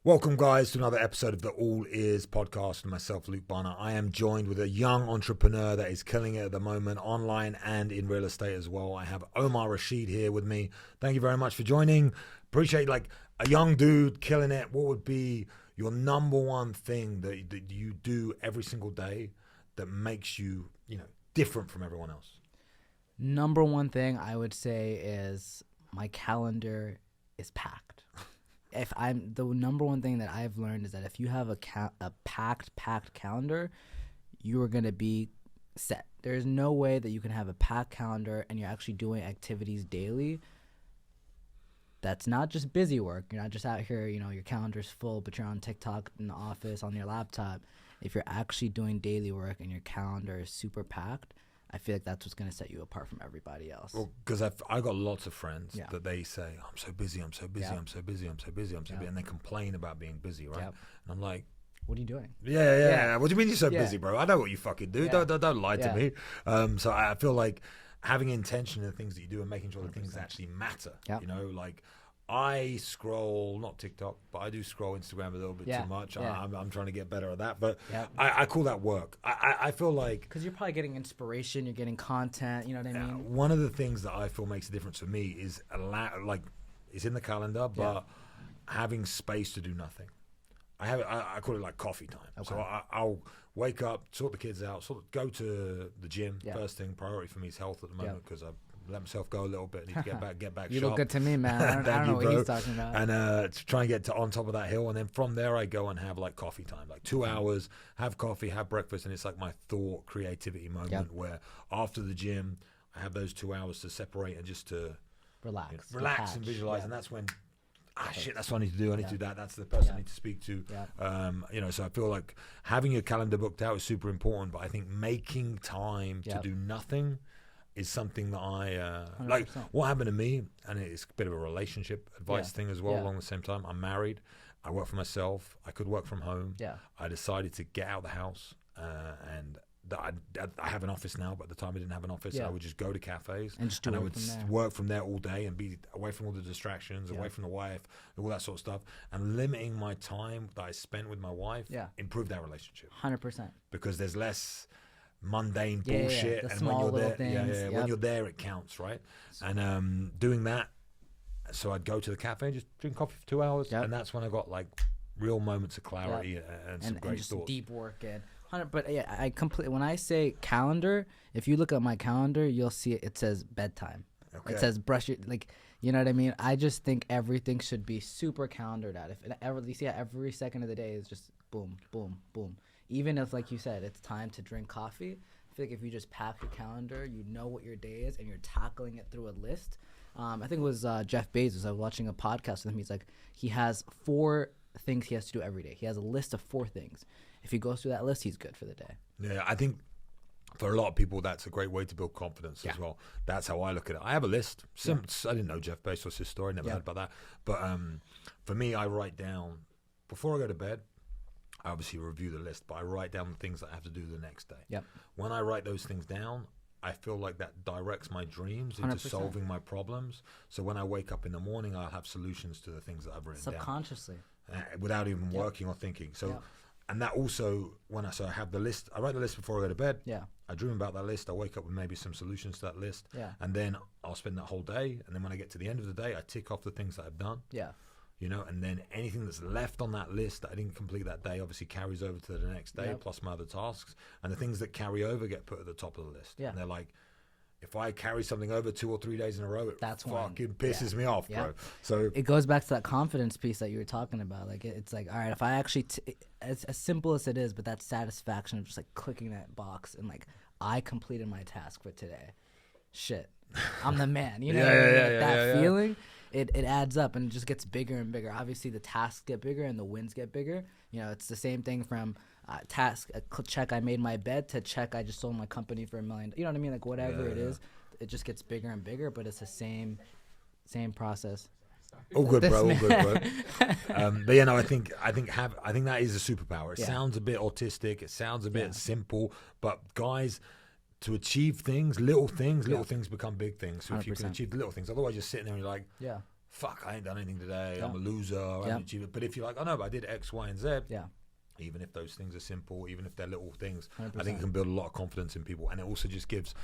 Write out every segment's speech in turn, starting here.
Welcome, guys, to another episode of the All Ears podcast with myself, Luke Barnatt. I am joined with a young entrepreneur that is killing it at the moment, online and in real estate as well. I have Omer Reshid here with me. Thank you very much for joining. Appreciate, like, a young dude killing it. What would be your number one thing that you do every single day that makes you, different from everyone else? Number one thing I would say is my calendar is packed. The number one thing that I've learned is that if you have a packed calendar, you are going to be set. There's no way that you can have a packed calendar and you're actually doing activities daily. That's not just busy work. You're not just out here, your calendar's full, but you're on TikTok in the office on your laptop. If you're actually doing daily work and your calendar is super packed, I feel like that's what's going to set you apart from everybody else. Well, because I got lots of friends that they say, I'm so busy, I'm so busy, I'm so busy, I'm so busy, I'm so busy. And they complain about being busy, right? And I'm like, what are you doing? Yeah. What do you mean you're so busy, bro? I know what you fucking do. Don't lie to me. So I feel like having intention in the things that you do and making sure that things actually matter. Like I scroll, not TikTok, but I do scroll Instagram a little bit too much. I'm trying to get better at that, but I call that work. I feel like... Because you're probably getting inspiration, you're getting content, you know what I mean? One of the things that I feel makes a difference for me is, it's in the calendar, but having space to do nothing. I call it like coffee time. Okay. So I'll wake up, sort the kids out, go to the gym. First thing, priority for me is health at the moment because I've let myself go a little bit. I need to get back you sharp. Look good to me, man. I don't know what he's talking about. And to try and get on top of that hill, and then from there I go and have like coffee time, like 2 hours, have coffee, have breakfast, and it's like my thought creativity moment where after the gym I have those 2 hours to separate and just to relax and visualize, and that's when that's what I need to do. I need to do that. That's the person I need to speak to. So I feel like having your calendar booked out is super important, but I think making time to do nothing is something that I like. What happened to me, and it's a bit of a relationship advice thing as well. Along the same time, I'm married. I work for myself. I could work from home. I decided to get out of the house, and I have an office now. But at the time, I didn't have an office. I would just go to cafes and I would work from there all day and be away from all the distractions, away from the wife, all that sort of stuff. And limiting my time that I spent with my wife improved that relationship 100%, because there's less mundane bullshit, the and small when you're there, things. When you're there, it counts, right? And doing that, so I'd go to the cafe and just drink coffee for 2 hours, and that's when I got like real moments of clarity and some great just thoughts. Deep work and 100. But I completely. When I say calendar, if you look at my calendar, you'll see it says bedtime. Okay. It says brush your you know what I mean? I just think everything should be super calendared out. If you see every second of the day is just boom, boom, boom. Even if, like you said, it's time to drink coffee, I feel like if you just pack your calendar, you know what your day is, and you're tackling it through a list. I think it was Jeff Bezos. I was watching a podcast with him. He's like, he has 4 things he has to do every day. He has a list of 4 things. If he goes through that list, he's good for the day. Yeah, I think for a lot of people, that's a great way to build confidence as well. That's how I look at it. I have a list. I didn't know Jeff Bezos' story. Never heard about that. But for me, I write down, before I go to bed, I obviously review the list, but I write down the things that I have to do the next day. When I write those things down, I feel like that directs my dreams into 100%. Solving my problems. So when I wake up in the morning, I'll have solutions to the things that I've written subconsciously, without even working or thinking. So, and that also, I have the list, I write the list before I go to bed. I dream about that list. I wake up with maybe some solutions to that list. And then I'll spend that whole day. And then when I get to the end of the day, I tick off the things that I've done. And then anything that's left on that list that I didn't complete that day obviously carries over to the next day, plus my other tasks. And the things that carry over get put at the top of the list. And they're like, if I carry something over 2 or 3 days in a row, it fucking pisses me off, bro. So it goes back to that confidence piece that you were talking about. Like, it's like, all right, if I actually, as simple as it is, but that satisfaction of just like clicking that box and like, I completed my task for today. Shit, I'm the man. You know, that feeling. It adds up and it just gets bigger and bigger. Obviously, the tasks get bigger and the wins get bigger. It's the same thing from check I made my bed to check I just sold my company for $1 million. You know what I mean? Like whatever it is, it just gets bigger and bigger. But it's the same process. All good, bro. All good, bro. But I think that is a superpower. It sounds a bit autistic. It sounds a bit simple. But guys, to achieve things, little things become big things. So 100%. If you can achieve the little things, otherwise you're sitting there and you're like, fuck, I ain't done anything today. Yeah. I'm a loser. I haven't achieved it. But if you're like, oh no, but I did X, Y, and Z. Yeah. Even if those things are simple, even if they're little things, 100%. I think it can build a lot of confidence in people. And it also just gives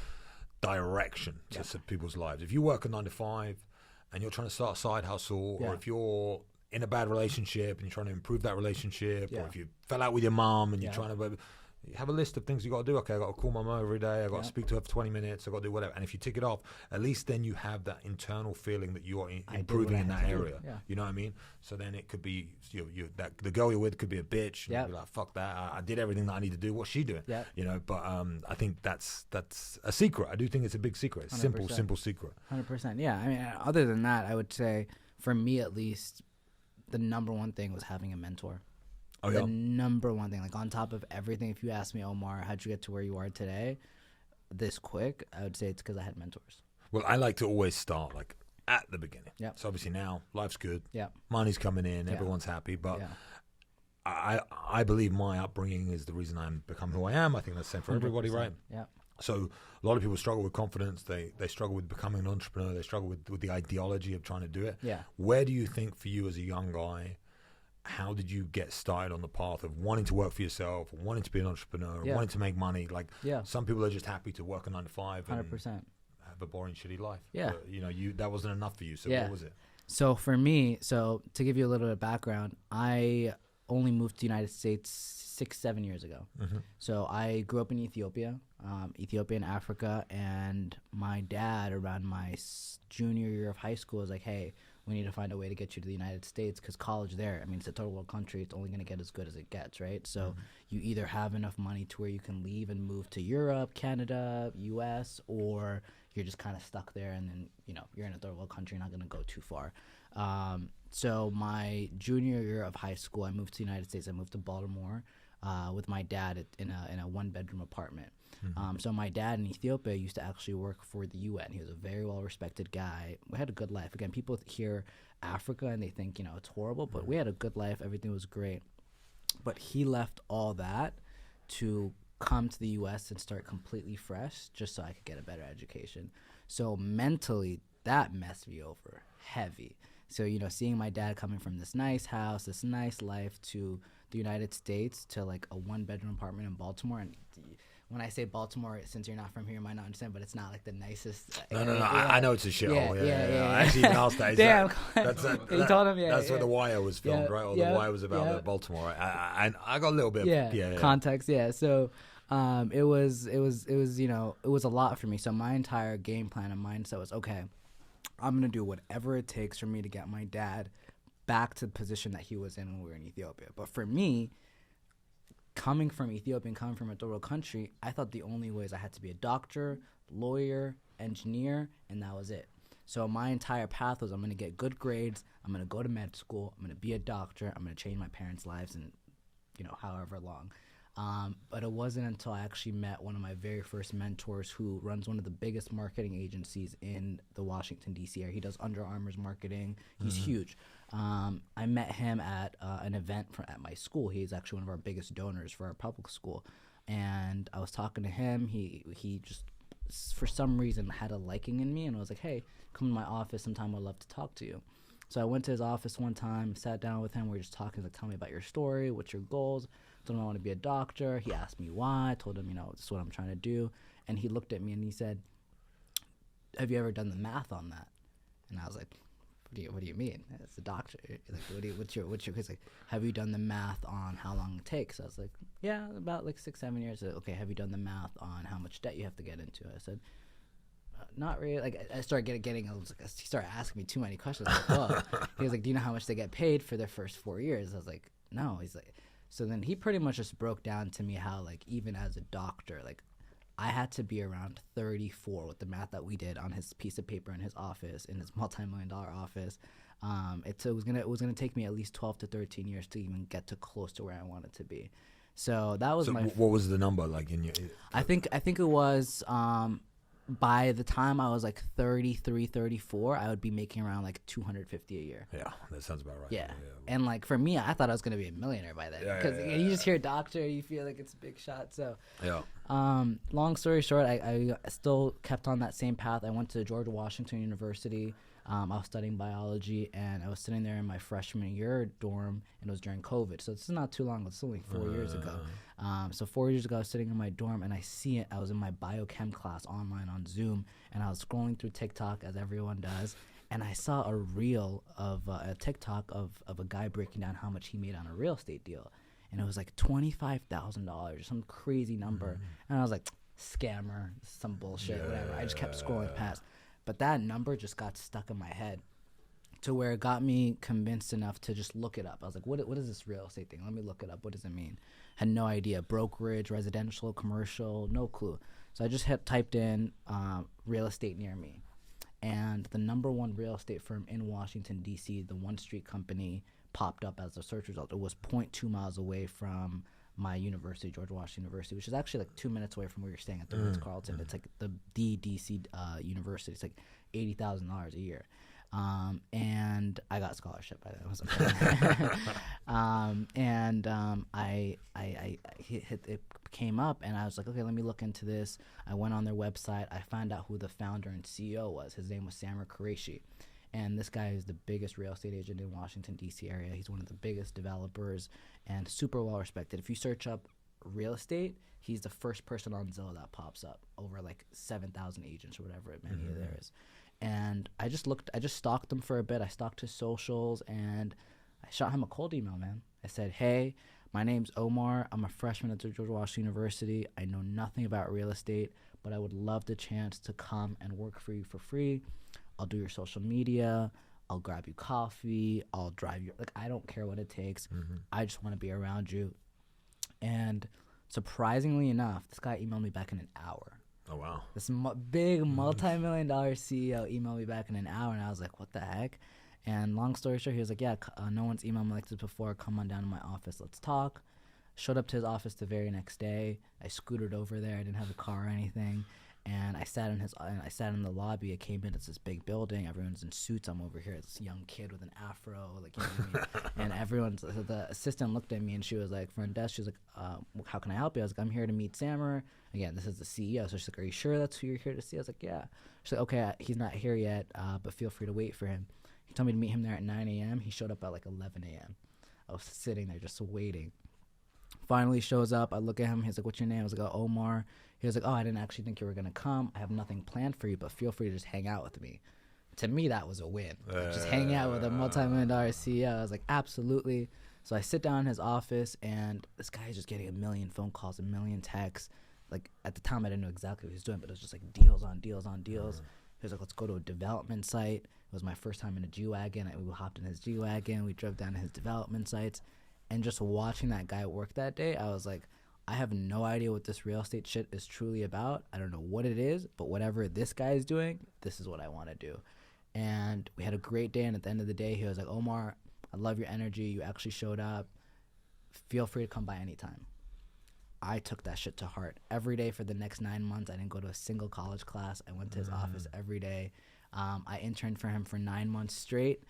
direction to people's lives. If you work a 9 to 5 and you're trying to start a side hustle, or if you're in a bad relationship and you're trying to improve that relationship, or if you fell out with your mom and you're trying to, you have a list of things you got to do. Okay, I got to call my mom every day. I got to speak to her for 20 minutes. I got to do whatever. And if you tick it off, at least then you have that internal feeling that you are improving in that area. Yeah. You know what I mean? So then it could be that the girl you're with could be a bitch. And you'd be like, fuck that. I did everything that I need to do. What's she doing? Yeah. You know. But I think that's a secret. I do think it's a big secret. It's 100%. simple secret. 100%. Yeah. I mean, other than that, I would say for me at least, the number one thing was having a mentor. The number one thing, like on top of everything, if you ask me, Omar, how'd you get to where you are today this quick? I would say it's because I had mentors. Well, I like to always start like at the beginning. Yeah. So obviously now life's good. Yeah. Money's coming in. Everyone's happy. But I believe my upbringing is the reason I'm become who I am. I think that's the same for everybody, right? Yeah. So a lot of people struggle with confidence. They struggle with becoming an entrepreneur. They struggle with the ideology of trying to do it. Yeah. Where do you think for you as a young guy, how did you get started on the path of wanting to work for yourself, wanting to be an entrepreneur, wanting to make money? Like some people are just happy to work a 9 to 5 and 100%. have a boring, shitty life. Yeah. But, that wasn't enough for you. So what was it? So for me, to give you a little bit of background, I only moved to the United States 6-7 years ago. Mm-hmm. So I grew up in Ethiopia in Africa, and my dad around my junior year of high school was like, hey, we need to find a way to get you to the United States because college there, I mean, it's a third world country. It's only going to get as good as it gets, right? So you either have enough money to where you can leave and move to Europe, Canada, US, or you're just kind of stuck there and then, you're in a third world country, you're not going to go too far. So my junior year of high school, I moved to the United States. I moved to Baltimore with my dad in a one-bedroom apartment. So my dad in Ethiopia used to actually work for the UN. He was a very well-respected guy. We had a good life. Again, people hear Africa and they think, it's horrible, but we had a good life. Everything was great. But he left all that to come to the U.S. and start completely fresh just so I could get a better education. So mentally, that messed me over heavy. So, seeing my dad coming from this nice house, this nice life to the United States to like a one-bedroom apartment in Baltimore. And when I say Baltimore, since you're not from here, you might not understand, but it's not like the nicest. No. I know it's a shithole. Yeah. I actually even asked that. Damn. You told him, That's where The Wire was filmed, right? Or The Wire was about Baltimore. I got a little bit of context. Yeah. So it was a lot for me. So my entire game plan and mindset was, okay, I'm going to do whatever it takes for me to get my dad back to the position that he was in when we were in Ethiopia. But for me, coming from Ethiopia and coming from a third world country, I thought the only way is I had to be a doctor, lawyer, engineer, and that was it. So my entire path was I'm going to get good grades, I'm going to go to med school, I'm going to be a doctor, I'm going to change my parents' lives in, however long. But it wasn't until I actually met one of my very first mentors who runs one of the biggest marketing agencies in the Washington, D.C. area. He does Under Armour's marketing. He's huge. I met him at an event at my school. He's actually one of our biggest donors for our public school. And I was talking to him. He just, for some reason, had a liking in me. And I was like, hey, come to my office sometime. I'd love to talk to you. So I went to his office one time, sat down with him. We were just talking. Like, tell me about your story. What's your goals? I told him I want to be a doctor. He asked me why. I told him, this is what I'm trying to do. And he looked at me and he said, have you ever done the math on that? And I was like, what do you mean? It's a doctor. Like, what's your? He's like, have you done the math on how long it takes? I was like, yeah, about like 6-7 years. Said, okay, have you done the math on how much debt you have to get into? I said, not really. Like, I started getting he started asking me too many questions. I was like, whoa. He was like, do you know how much they get paid for their first 4 years? I was like, no. He's like, so then he pretty much just broke down to me how, like, even as a doctor, like, I had to be around 34 with the math that we did on his piece of paper in his office, in his multi-million-dollar office. It was gonna take me at least 12 to 13 years to even get to close to where I wanted to be. So that was what was the number like in your? I think it was by the time I was like 33, 34, I would be making around like $250 a year. Yeah, that sounds about right. Yeah. And like for me, I thought I was going to be a millionaire by then. Because you just hear doctor, you feel like it's a big shot. So, long story short, I still kept on that same path. I went to George Washington University. I was studying biology, and I was sitting there in my freshman year dorm, and it was during COVID. So this is not too long. It's only 4 years ago. So 4 years ago, I was sitting in my dorm, and I see it. I was in my biochem class online on Zoom, and I was scrolling through TikTok, as everyone does, and I saw a reel of a TikTok of a guy breaking down how much he made on a real estate deal. And it was like $25,000, some crazy number. And I was like, scammer, some bullshit, whatever. I just kept scrolling past. But that number just got stuck in my head to where it got me convinced enough to just look it up. I was like, what is this real estate thing? Let me look it up. What does it mean? Had no idea. Brokerage, residential, commercial, no clue. So I just typed in real estate near me. And the number one real estate firm in Washington, D.C., the One Street Company, popped up as a search result. It was 0.2 miles away from my university, George Washington University, which is actually like 2 minutes away from where you're staying at the Ritz-Carlton. It's like the DC university. It's like $80,000 a year. And I got a scholarship by then. I was like, it came up, and I was like, okay, let me look into this. I went on their website. I found out who the founder and CEO was. His name was Omer Reshid. And this guy is the biggest real estate agent in Washington, D.C. area. He's one of the biggest developers and super well respected. If you search up real estate, he's the first person on Zillow that pops up over like 7,000 agents or whatever many of there is. And I just stalked him for a bit. I stalked his socials, and I shot him a cold email, man. I said, hey, my name's Omar. I'm a freshman at George Washington University. I know nothing about real estate, but I would love the chance to come and work for you for free. I'll do your social media. I'll grab you coffee. I'll drive you. Like, I don't care what it takes. I just want to be around you. And surprisingly enough, this guy emailed me back in an hour. Oh, wow. This big multi-million-dollar CEO emailed me back in an hour, and I was like, what the heck? And long story short, he was like, yeah, no one's emailed me like this before. Come on down to my office. Let's talk. Showed up to his office the very next day. I scootered over there. I didn't have a car or anything. And I sat in the lobby. I came in. It's this big building. Everyone's in suits. I'm over here. This young kid with an afro, like, you know what I mean? And the assistant looked at me, and she was like, front desk. She was like, how can I help you? I was like, I'm here to meet Samer. Again, this is the CEO. So she's like, are you sure that's who you're here to see? I was like, yeah. She's like, okay, he's not here yet, but feel free to wait for him. He told me to meet him there at 9 a.m. He showed up at like 11 a.m. I was sitting there just waiting. Finally shows up. I look at him. He's like, what's your name? I was like, oh, Omar. He was like, oh, I didn't actually think you were going to come. I have nothing planned for you, but feel free to just hang out with me. To me, that was a win. Just hanging out with a multi-million-dollar CEO. I was like, absolutely. So I sit down in his office, and this guy is just getting a million phone calls, a million texts. Like, at the time, I didn't know exactly what he was doing, but it was just like deals on deals on deals. He was like, let's go to a development site. It was my first time in a G-Wagon. We hopped in his G-Wagon. We drove down to his development sites. And just watching that guy work that day, I was like, I have no idea what this real estate shit is truly about. I don't know what it is, but whatever this guy is doing, this is what I want to do. And we had a great day, and at the end of the day, he was like, Omar, I love your energy. You actually showed up. Feel free to come by anytime. I took that shit to heart. Every day for the next 9 months, I didn't go to a single college class. I went to his office every day. I interned for him for 9 months straight.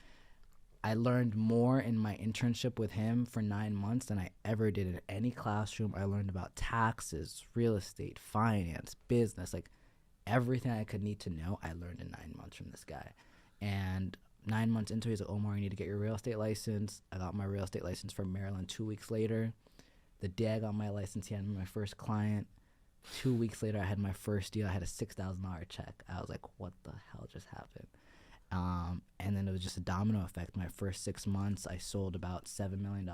I learned more in my internship with him for 9 months than I ever did in any classroom. I learned about taxes, real estate, finance, business, like everything I could need to know, I learned in 9 months from this guy. And 9 months into it, he's like, Omar, you need to get your real estate license. I got my real estate license from Maryland 2 weeks later. The day I got my license, he had my first client. 2 weeks later, I had my first deal. I had a $6,000 check. I was like, what the hell just happened? And then it was just a domino effect. My first 6 months, I sold about $7 million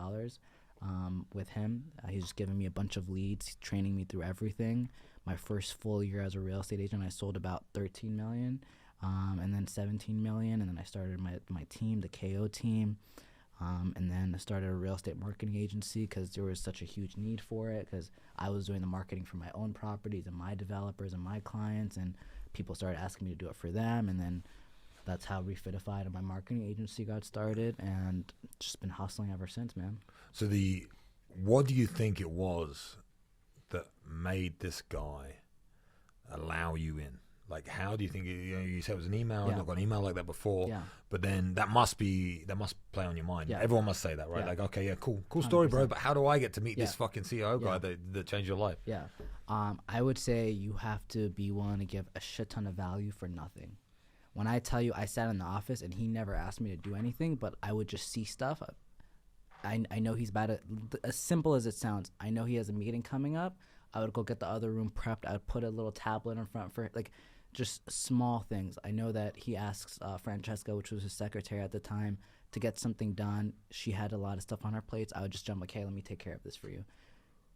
with him. He's just giving me a bunch of leads, training me through everything. My first full year as a real estate agent, I sold about $13 million, and then $17 million. And then I started my team, the KO team. And then I started a real estate marketing agency because there was such a huge need for it, because I was doing the marketing for my own properties and my developers and my clients, and people started asking me to do it for them. And then that's how Refitify and my marketing agency got started, and just been hustling ever since, man. So what do you think it was that made this guy allow you in? Like, how do you think, you said it was an email, and I've got an email like that before, but then that must play on your mind. Yeah. Everyone must say that, right? Yeah. Like, okay, yeah, cool story, 100%. Bro, but how do I get to meet this fucking CEO guy that changed your life? Yeah. I would say you have to be willing to give a shit ton of value for nothing. when I tell you I sat in the office and he never asked me to do anything, but I would just see stuff. I know he's bad at, as simple as it sounds, I know he has a meeting coming up. I would go get the other room prepped. I would put a little tablet in front for, like, just small things. I know that he asks Francesca, which was his secretary at the time, to get something done. She had a lot of stuff on her plates. I would just jump, like, hey, let me take care of this for you.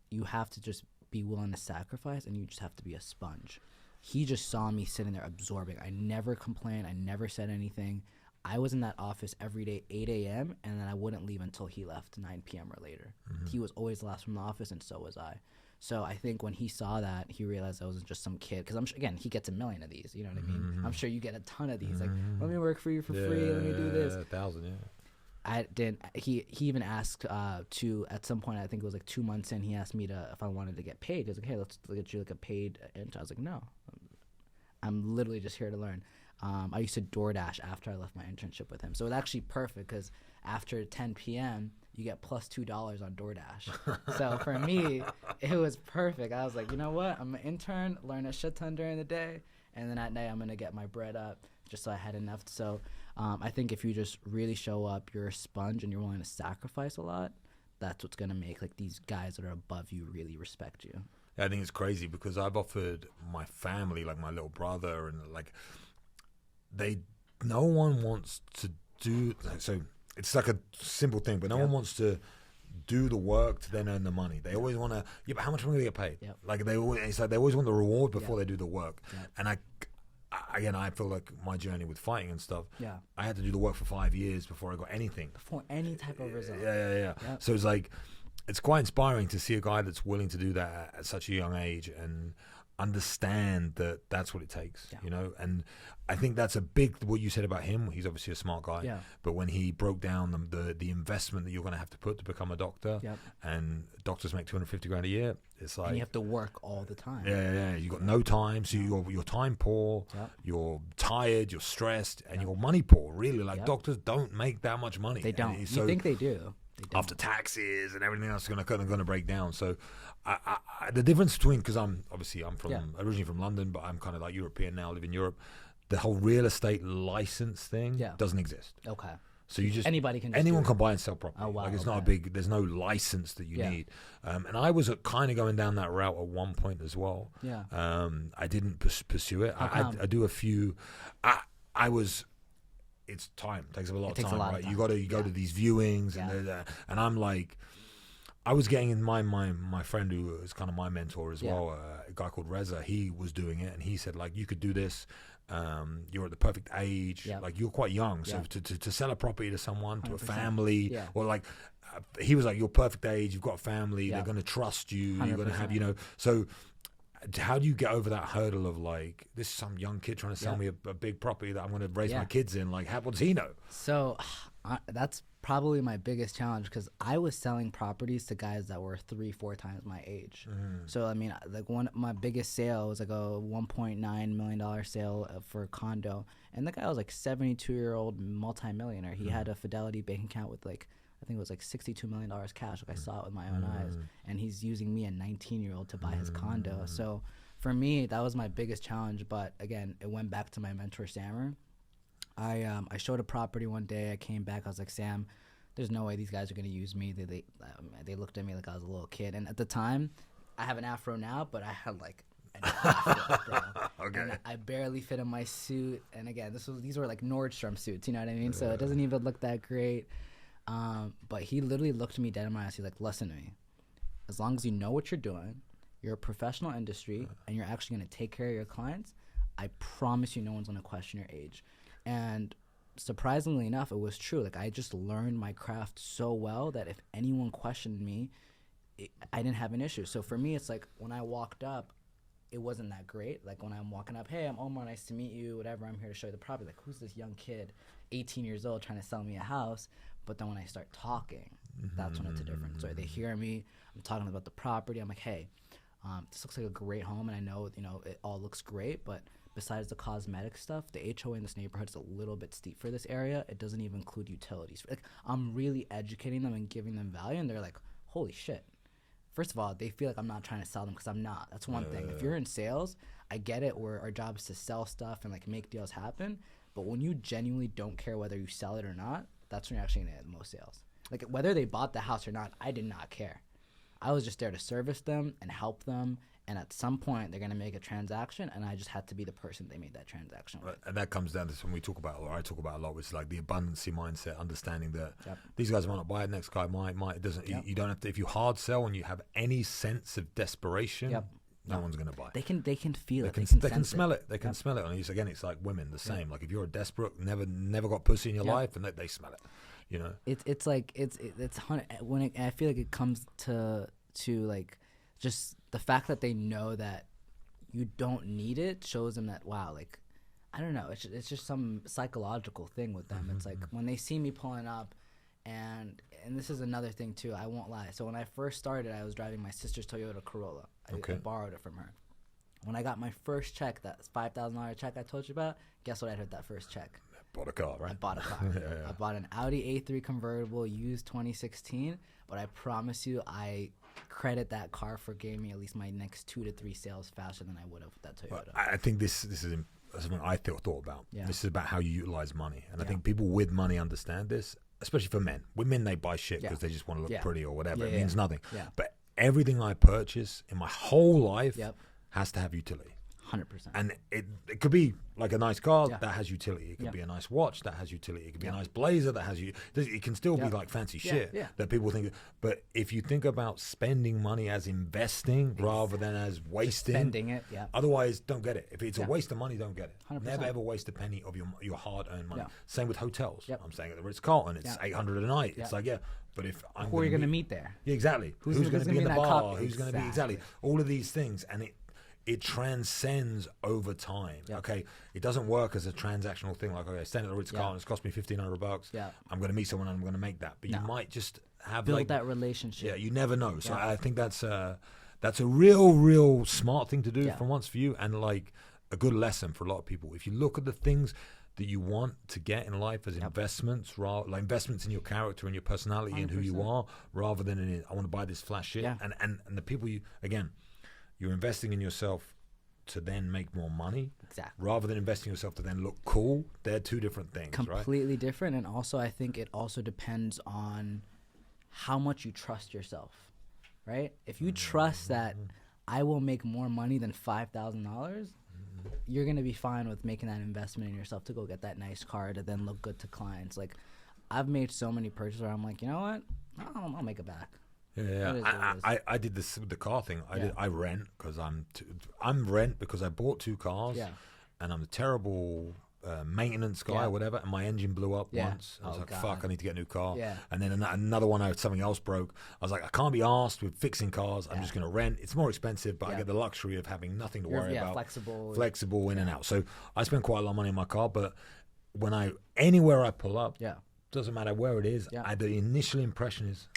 You have to just be willing to sacrifice, and you just have to be a sponge. He just saw me sitting there absorbing. I never complained. I never said anything. I was in that office every day, 8 a.m., and then I wouldn't leave until he left, 9 p.m. or later. He was always the last from the office, and so was I. So I think when he saw that, he realized I wasn't just some kid. Because, again, he gets a million of these. You know what I mean? I'm sure you get a ton of these. Like, let me work for you for free. Let me do this. 1,000, yeah. I didn't. He even asked to, at some point, I think it was like 2 months in, he asked me if I wanted to get paid. He was like, hey, let's get you like a paid intern. I was like, no. I'm literally just here to learn. I used to DoorDash after I left my internship with him. So it was actually perfect because after 10 p.m., you get plus $2 on DoorDash. So for me, it was perfect. I was like, you know what? I'm an intern, learn a shit ton during the day, and then at night I'm going to get my bread up just so I had enough. So I think if you just really show up, you're a sponge and you're willing to sacrifice a lot, that's what's going to make like these guys that are above you really respect you. I think it's crazy because I've offered my family, like my little brother, and like no one wants to do, so it's like a simple thing, but no one wants to do the work to then earn the money. They always want to, but how much am I going to get paid? Like it's like they always want the reward before they do the work. And I feel like my journey with fighting and stuff, I had to do the work for 5 years before I got anything. Before any type of result. Yeah. So it's like, it's quite inspiring to see a guy that's willing to do that at such a young age and understand that that's what it takes, you know. And I think that's a big, what you said about him, he's obviously a smart guy, but when he broke down the investment that you're going to have to put to become a doctor, and doctors make 250 grand a year, it's like, and you have to work all the time. You got no time, so you're time poor, you're tired, you're stressed, and you're money poor, really. Like doctors don't make that much money. They don't. You think they do. After taxes and everything else, going to break down. So the difference between, because I'm originally from London, but I'm kind of like European now, live in Europe. The whole real estate license thing doesn't exist. Okay. So you just, anyone can buy and sell property. Oh, wow, like it's not a big, there's no license that you need. And I was kind of going down that route at one point as well. I didn't pursue it. I do a few. It's time. It takes up a lot of time, right? You got to go to these viewings, and I'm like, I was getting in my friend who is kind of my mentor as well, a guy called Reza. He was doing it, and he said like, you could do this. You're at the perfect age, like you're quite young, so to sell a property to someone, to 100%. A family, or like he was like, you're perfect age, you've got a family, they're going to trust you, 100%. You're going to have, so. How do you get over that hurdle of like, this is some young kid trying to sell me a big property that I'm going to raise my kids in? Like, what does he know? So that's probably my biggest challenge, because I was selling properties to guys that were 3-4 times my age. So I mean, like my biggest sale was like a $1.9 million sale for a condo, and the guy was like 72-year-old multimillionaire. He had a Fidelity bank account with like, I think it was like $62 million cash. Like I saw it with my own eyes, and he's using me, a 19-year-old, to buy his condo. So for me, that was my biggest challenge. But again, it went back to my mentor, Sammer. I showed a property one day. I came back. I was like, Sam, there's no way these guys are going to use me. They looked at me like I was a little kid. And at the time, I have an afro now, but I had like an afro, bro. Okay. And I barely fit in my suit. And again, these were like Nordstrom suits, you know what I mean? So it doesn't even look that great. But he literally looked me dead in my eyes. He's like, listen to me. As long as you know what you're doing, you're a professional industry, and you're actually going to take care of your clients, I promise you no one's going to question your age. And surprisingly enough, it was true. Like, I just learned my craft so well that if anyone questioned me, I didn't have an issue. So for me, it's like when I walked up, it wasn't that great. Like when I'm walking up, hey, I'm Omar, nice to meet you, whatever, I'm here to show you the property. Like, who's this young kid, 18 years old, trying to sell me a house? But then when I start talking, that's when it's a difference. So they hear me, I'm talking about the property. I'm like, hey, this looks like a great home, and I know, it all looks great, but besides the cosmetic stuff, the HOA in this neighborhood is a little bit steep for this area. It doesn't even include utilities. Like, I'm really educating them and giving them value, and they're like, holy shit. First of all, they feel like I'm not trying to sell them, because I'm not. That's one thing. If you're in sales, I get it, where our job is to sell stuff and like make deals happen. But when you genuinely don't care whether you sell it or not, that's when you're actually going to get the most sales. Like whether they bought the house or not, I did not care. I was just there to service them and help them. And at some point, they're going to make a transaction, and I just had to be the person they made that transaction with. And that comes down to when we talk about, or I talk about a lot, which is like the abundancy mindset, understanding that these guys might not buy it, next guy might. It doesn't. You don't have to. If you hard sell and you have any sense of desperation, no one's going to buy it. They can feel it. They can smell it. They can smell it. And again, it's like women, the same. Like if you're a desperate, never got pussy in your life, and they smell it. You know, it's like it's when I feel like it comes to like just the fact that they know that you don't need it shows them that, wow, like, I don't know, it's just some psychological thing with them. It's like when they see me pulling up, and this is another thing too, I won't lie. So when I first started, I was driving my sister's Toyota Corolla. I borrowed it from her. When I got my first check, that $5,000 check I told you about, guess what I heard that first check? Bought a car, right? I bought a car. I bought an Audi A3 convertible, used 2016, but I promise you, I credit that car for giving me at least my next 2 to 3 sales faster than I would have with that Toyota. Well, I think this is something I thought about. This is about how you utilize money, and I think people with money understand this, especially for men. Women, they buy shit because they just want to look pretty or whatever. It means nothing. But everything I purchase in my whole life has to have utility. 100%. And it could be like a nice car that has utility. It could be a nice watch that has utility. It could be a nice blazer that has you. It can still be like fancy shit that people think. But if you think about spending money as investing rather than as wasting, spending it, otherwise don't get it. If it's a waste of money, don't get it. 100%. Never ever waste a penny of your hard-earned money. Same with hotels. I'm saying at the Ritz-Carlton, it's $800 a night. It's like but if I'm who are you going to meet there? Yeah, exactly. Who's going to be in the bar? Who's going to be exactly all of these things, and it transcends over time. Okay, it doesn't work as a transactional thing. Like, okay, stand at the Ritz-Carlton, it's cost me $1,500. I'm going to meet someone and I'm going to make that. But you might just have build that relationship. Yeah, you never know. So I think that's a real smart thing to do for once for you, and like a good lesson for a lot of people. If you look at the things that you want to get in life as investments, like investments in your character and your personality 100%. And who you are, rather than in I want to buy this flash shit. And the people you're investing in yourself to then make more money, rather than investing in yourself to then look cool. They're two different things, completely different. And also, I think it also depends on how much you trust yourself, right? If you trust that I will make more money than $5,000, you're going to be fine with making that investment in yourself to go get that nice car to then look good to clients. Like, I've made so many purchases where I'm like, you know what? I'll make it back. I did this with the car thing. I rent because I'm rent because I bought 2 cars, and I'm a terrible maintenance guy or whatever, and my engine blew up once. I was like, fuck, I need to get a new car. And then another one, something else broke. I was like, I can't be arsed with fixing cars. I'm just going to rent. It's more expensive, but I get the luxury of having nothing to worry about. Flexible in and out. So I spend quite a lot of money on my car, but anywhere I pull up, doesn't matter where it is, the initial impression is,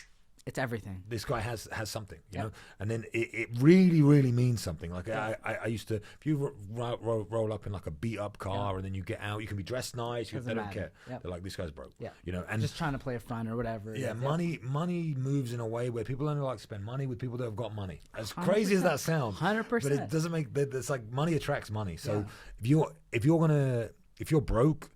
it's everything. This guy has something, you know, and then it really, really means something. Like I used to, if you roll up in like a beat up car and then you get out, you can be dressed nice. They don't care. They're like, this guy's broke. You know, and just trying to play a front or whatever. Money moves in a way where people only like to spend money with people that have got money. As crazy as that sounds, 100%. But it doesn't make. It's like money attracts money. So if you're broke,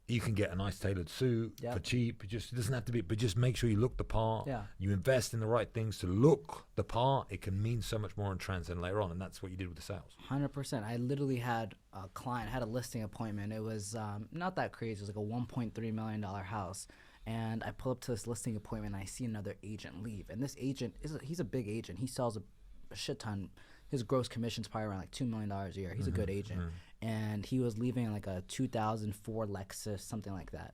you can get a nice tailored suit for cheap. It doesn't have to be, but just make sure you look the part. You invest in the right things to look the part. It can mean so much more and transcend later on, and that's what you did with the sales. 100%. I literally had a client, had a listing appointment. It was not that crazy. It was like a $1.3 million house. And I pull up to this listing appointment, and I see another agent leave. And this agent, he's a big agent. He sells a shit ton. His gross commission's probably around like $2 million a year. He's a good agent. And he was leaving in like a 2004 Lexus, something like that.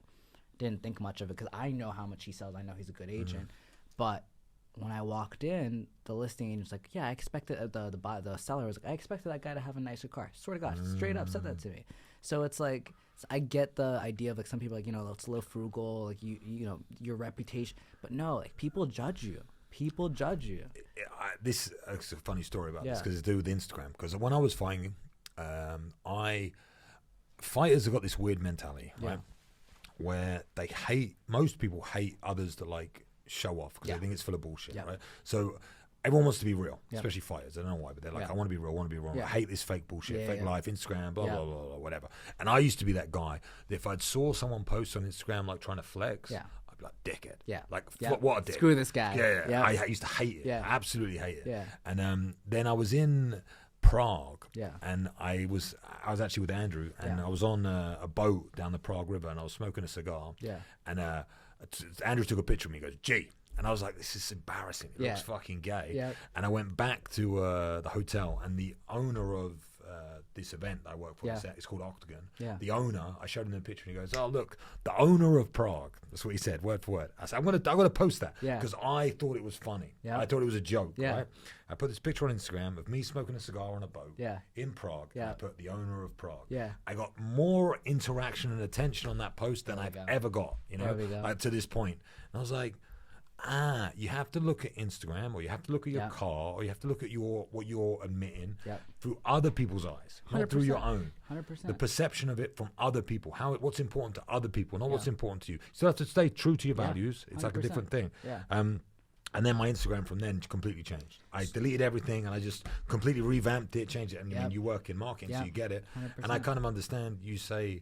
Didn't think much of it because I know how much he sells. I know he's a good agent. But when I walked in, the listing agent's like, yeah, I expected, the seller was like, I expected that guy to have a nicer car. Swear to God, straight up said that to me. So it's like, I get the idea of like some people like, you know, it's a little frugal, like you know, your reputation. But no, like people judge you. People judge you. This is a funny story about this because it's to do with Instagram. Because when I was fighting, fighters have got this weird mentality, right? Where most people hate others that like show off because they think it's full of bullshit, right? So everyone wants to be real, especially fighters. I don't know why, but they're like, Yeah. I want to be real, I want to be real. Yeah. I hate this fake bullshit, fake life, Instagram, blah, Yeah. blah, blah, blah, whatever. And I used to be that guy that if I'd saw someone post on Instagram like trying to flex, Yeah. I'd be like, dickhead. Yeah. Like, Yeah. what a dick. Screw this guy. Yeah. I used to hate it. Yeah. I absolutely hate it. Yeah. And then I was in Prague, Yeah. and I was actually with Andrew, and I was on a boat down the Prague River, and I was smoking a cigar. Yeah. And Andrew took a picture of me. He goes, "Gee," and I was like, "This is embarrassing. It looks fucking gay." Yeah. And I went back to the hotel, and the owner of this event that I work for, it's called Octagon. Yeah. The owner, I showed him the picture, and he goes, "Oh, look, the owner of Prague." That's what he said, word for word. I said, "I'm gonna post that because I thought it was funny. Yeah. I thought it was a joke. Yeah. Right? I put this picture on Instagram of me smoking a cigar on a boat Yeah. in Prague. Yeah. And I put the owner of Prague. Yeah. I got more interaction and attention on that post than There we I've go. ever got. You know, There we go. like, to this point. And I was like, you have to look at Instagram, or you have to look at your car, or you have to look at what you're admitting through other people's eyes, not through your own. 100%. The perception of it from other people, what's important to other people, not what's important to you. You still have to stay true to your values. It's like a 100%. different thing. Yeah. And then my Instagram from then completely changed. I deleted everything and I just completely revamped it, changed it. And I mean, you work in marketing, so you get it. 100%. And I kind of understand. You say,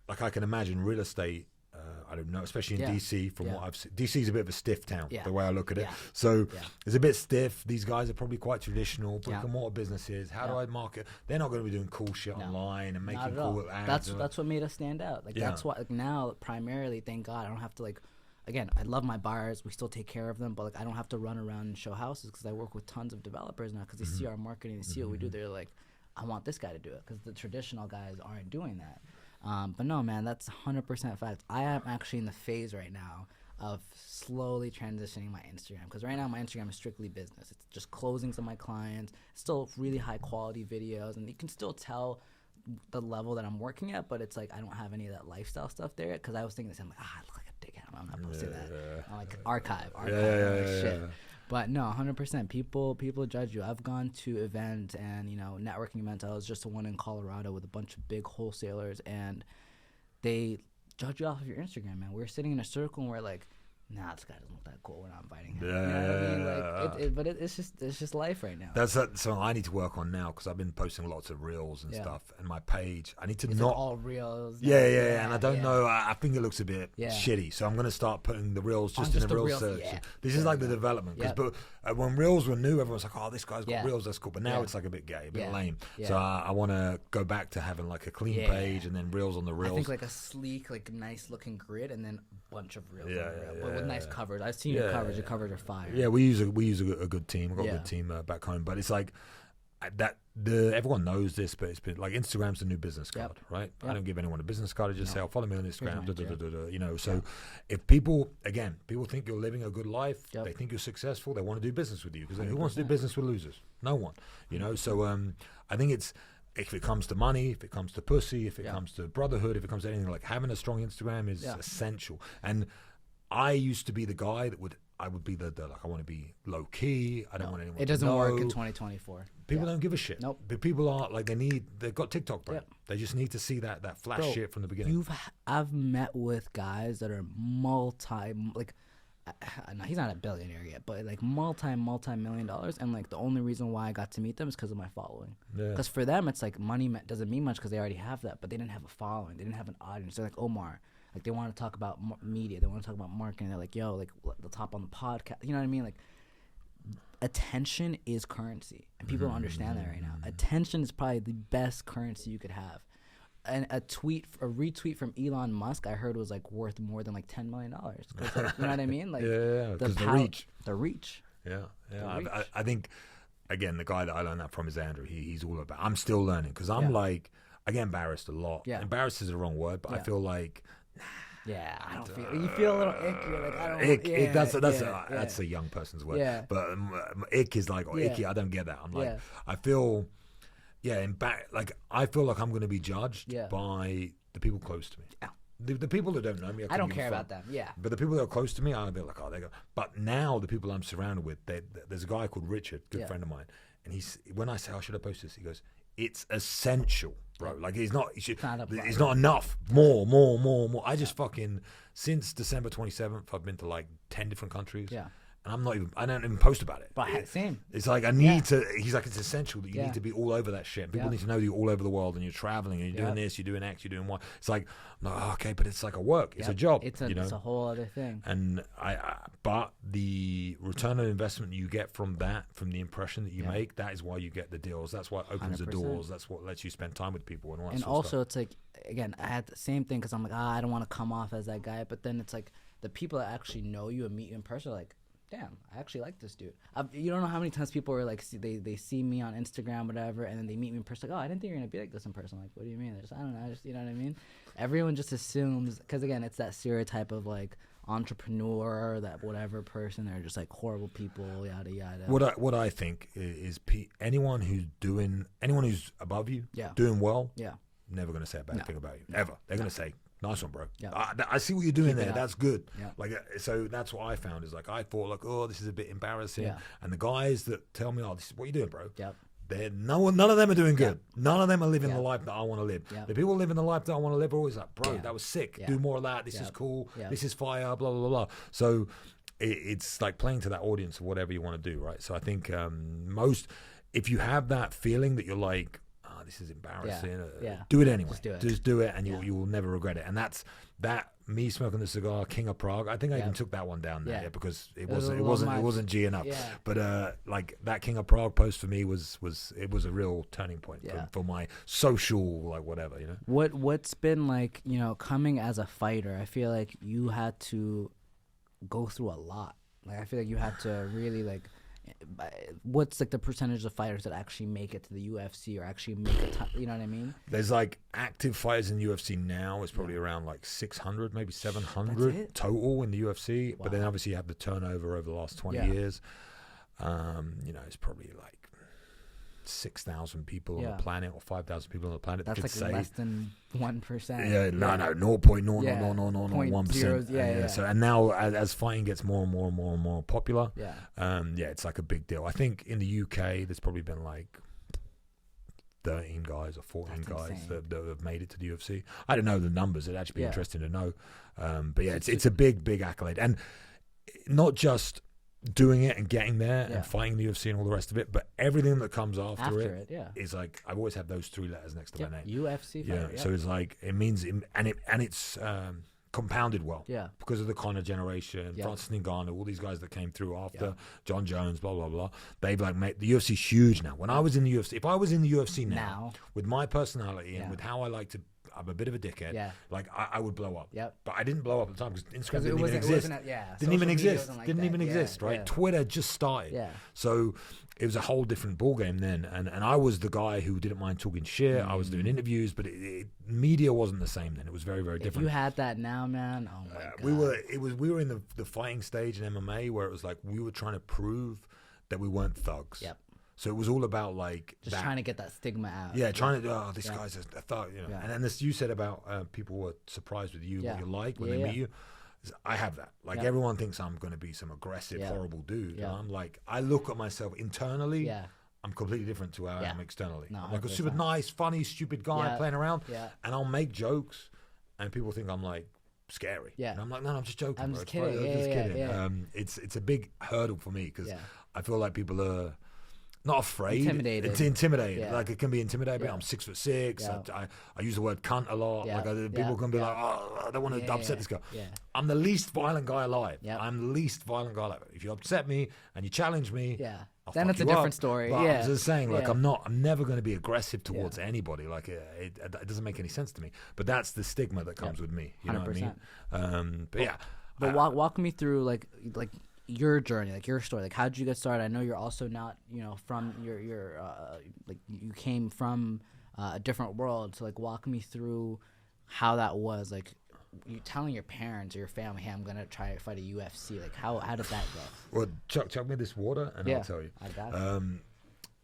like, I can imagine real estate. I don't know, especially in DC. From what I've seen, DC is a bit of a stiff town. The way I look at it, so it's a bit stiff. These guys are probably quite traditional, brick and mortar businesses. How do I market? They're not going to be doing cool shit online and making cool ads. That's what made us stand out. Like that's what now primarily. Thank God I don't have to like. Again, I love my buyers. We still take care of them, but like I don't have to run around and show houses because I work with tons of developers now because they see our marketing, they see what we do. They're like, I want this guy to do it because the traditional guys aren't doing that. But no, man, that's 100% fact. I am actually in the phase right now of slowly transitioning my Instagram because right now my Instagram is strictly business. It's just closings of my clients, still really high quality videos, and you can still tell the level that I'm working at, but it's like I don't have any of that lifestyle stuff there because I was thinking this. I'm like, I look like a dickhead. I'm not posting that. I'm like archive shit. But no, 100%. People judge you. I've gone to events and networking events. I was just to one in Colorado with a bunch of big wholesalers, and they judge you off of your Instagram. Man, we're sitting in a circle and we're like, nah, this guy doesn't look that cool. We're not inviting him. You know what I mean? Like, it's just life right now. That's something I need to work on now because I've been posting lots of reels and stuff, and my page. I need to It's not like all reels. and I don't know. I think it looks a bit shitty, so I'm gonna start putting the reels just in the reels search. This is like the development, because when reels were new, everyone's like, "Oh, this guy's got reels, that's cool." But now it's like a bit gay, a bit lame. So I want to go back to having like a clean page and then reels on the reels. I think like a sleek, like nice looking grid, and then a bunch of reels. But with nice coverage. I've seen your coverage. Your coverage are fire. Yeah, we use a good team. I've got a good team back home, but it's like that. Everyone knows this, but it's been like Instagram's the new business card, right? I don't give anyone a business card. I just say, "I'll follow me on Instagram." So if people think you're living a good life, they think you're successful, they want to do business with you because who wants to do business with losers? No one, So I think it's. If it comes to money, if it comes to pussy, if it comes to brotherhood, if it comes to anything, like having a strong Instagram is essential. And I used to be the guy that I would be the like, I want to be low key. I don't want anyone. It doesn't to know. work in 2024. People don't give a shit. Nope. But people are like they've got TikTok brain. They just need to see that flash shit from the beginning. I've met with guys that are he's not a billionaire yet, but like multi-million dollars, and like the only reason why I got to meet them is because of my following. Because for them, it's like money doesn't mean much because they already have that, but they didn't have a following, they didn't have an audience. They're like Omar, like they want to talk about media, they want to talk about marketing. They're like, yo, like they'll top on the podcast. You know what I mean? Like attention is currency, and people don't understand that right now. Attention is probably the best currency you could have. And a retweet from Elon Musk, I heard was like worth more than like $10 million. Like, you know what I mean? Like the reach. I think again the guy that I learned that from is Andrew. He's all about. I'm still learning because I'm like I get embarrassed a lot. Embarrassed is the wrong word, but I feel like. I don't feel. You feel a little icky. Like I don't. Ick. That's a young person's word. But ick is like icky. I don't get that. I'm like I feel. I feel like I'm going to be judged by the people close to me. The people that don't know me, I don't care about them. But the people that are close to me, I'll be like, oh, they go. But now the people I'm surrounded with, there's a guy called Richard, good friend of mine, and when I say, oh, should I post this? He goes, it's essential, bro. Like it's not enough. More. I just since December 27th, I've been to like 10 different countries. And I don't even post about it. But same. It's like, I need to, he's like, it's essential that you need to be all over that shit. People Yeah. need to know that you're all over the world and you're traveling and you're doing this, you're doing X, you're doing Y. It's like, no, okay, but it's like a work. It's a job. It's a whole other thing. And but the return on investment you get from that, from the impression that you make, that is why you get the deals. That's what opens 100%. The doors. That's what lets you spend time with people and all that. And also, it's like, again, I had the same thing because I'm like, I don't want to come off as that guy. But then it's like the people that actually know you and meet you in person are like, damn, I actually like this dude. You don't know how many times people are like, they see me on Instagram, whatever, and then they meet me in person. Like, oh, I didn't think you were gonna be like this in person. Like, what do you mean? I don't know. You know what I mean? Everyone just assumes, because again, it's that stereotype of like entrepreneur, that whatever person. They're just like horrible people, yada yada. What I think is anyone who's above you, doing well, never gonna say a bad thing about you ever. They're gonna say, nice one, bro. Yeah. I see what you're doing there. That's good. Yeah. Like, so that's what I found is like, I thought like, oh, this is a bit embarrassing. Yeah. And the guys that tell me, oh, this is what you doing, bro. Yep. None of them are doing good. Yep. None of them are living the life that I want to live. Yep. The people living the life that I want to live are always like, bro, that was sick. Do more of that. This is cool. This is fire, blah, blah, blah. So it's like playing to that audience of whatever you want to do, right? So I think if you have that feeling that you're like, this is embarrassing. Do it anyway. Just do it, and you will never regret it. And that's me smoking the cigar, King of Prague. I think I even took that one down there because it wasn't G enough. Yeah. But like that King of Prague post for me was a real turning point for my social, like, whatever, you know. What's been like, you know, coming as a fighter? I feel like you had to go through a lot. Like, I feel like you had to really like. What's like the percentage of fighters that actually make it to the UFC or actually make a time? You know what I mean? There's like active fighters in the UFC now. It's probably around like 600, maybe 700 total in the UFC. Wow. But then obviously you have the turnover over the last 20 years. You know, it's probably like 6,000 people on the planet or 5,000 people on the planet. That's like less than 1%. Yeah, no, 0.00001%. Yeah. So, and now as fighting gets more and more popular, it's like a big deal. I think in the UK there's probably been like 13 guys or 14 guys that have made it to the UFC. I don't know the numbers. It'd actually be interesting to know. But yeah, it's a big accolade, and not just doing it and getting there and fighting the UFC and all the rest of it, but everything that comes after it is like, I've always had those 3 letters next to my name. UFC fighter, So it's like, it means, and it's compounded well. Yeah. Because of the Conor generation, Francis Ngannou, all these guys that came through after, John Jones, blah, blah, blah. They've like made, the UFC's huge now. When I was in the UFC, if I was in the UFC now with my personality and with how I like to, I'm a bit of a dickhead. Yeah. Like, I would blow up. Yep. But I didn't blow up at the time because Instagram didn't even exist. Didn't even exist. Didn't even exist, right? Yeah. Twitter just started. Yeah. So it was a whole different ballgame then. And I was the guy who didn't mind talking shit. I was doing interviews, but media wasn't the same then. It was very, very different. If you had that now, man, oh my God. We were in the fighting stage in MMA where it was like we were trying to prove that we weren't thugs. Yep. So it was all about like just trying to get that stigma out. Yeah, trying to this guy's a thug, you know. Yeah. And then this you said about people were surprised with you, what you like when they meet you. I have that. Like everyone thinks I'm going to be some aggressive, horrible dude. And I'm like, I look at myself internally. Yeah. I'm completely different to how I am externally. No, I'm like a super nice, funny, stupid guy playing around. Yeah. And I'll make jokes, and people think I'm like scary. Yeah. And I'm like, no, I'm just joking. I'm just kidding. I'm just kidding. Yeah. It's a big hurdle for me because I feel like people are not afraid. Intimidated. It's intimidating. Yeah. Like, it can be intimidating. I'm 6'6". Yeah. I use the word cunt a lot. Yeah. Like, people can be like, oh, I don't want to upset this guy. Yeah. I'm the least violent guy alive. Yep. I'm the least violent guy alive. If you upset me and you challenge me, then it's a different story. But I'm just saying, like, I'm never going to be aggressive towards anybody. Like, it doesn't make any sense to me. But that's the stigma that comes with me. You 100%. Know what I mean? But yeah. But walk me through like your journey, like your story. Like, how did you get started? I know you're also not, you know, from your like you came from a different world. So like, walk me through how that was. Like, you telling your parents or your family, "Hey, I'm gonna try to fight a UFC." Like, how did that go? Well, chuck me this water, and I'll tell you. I got it.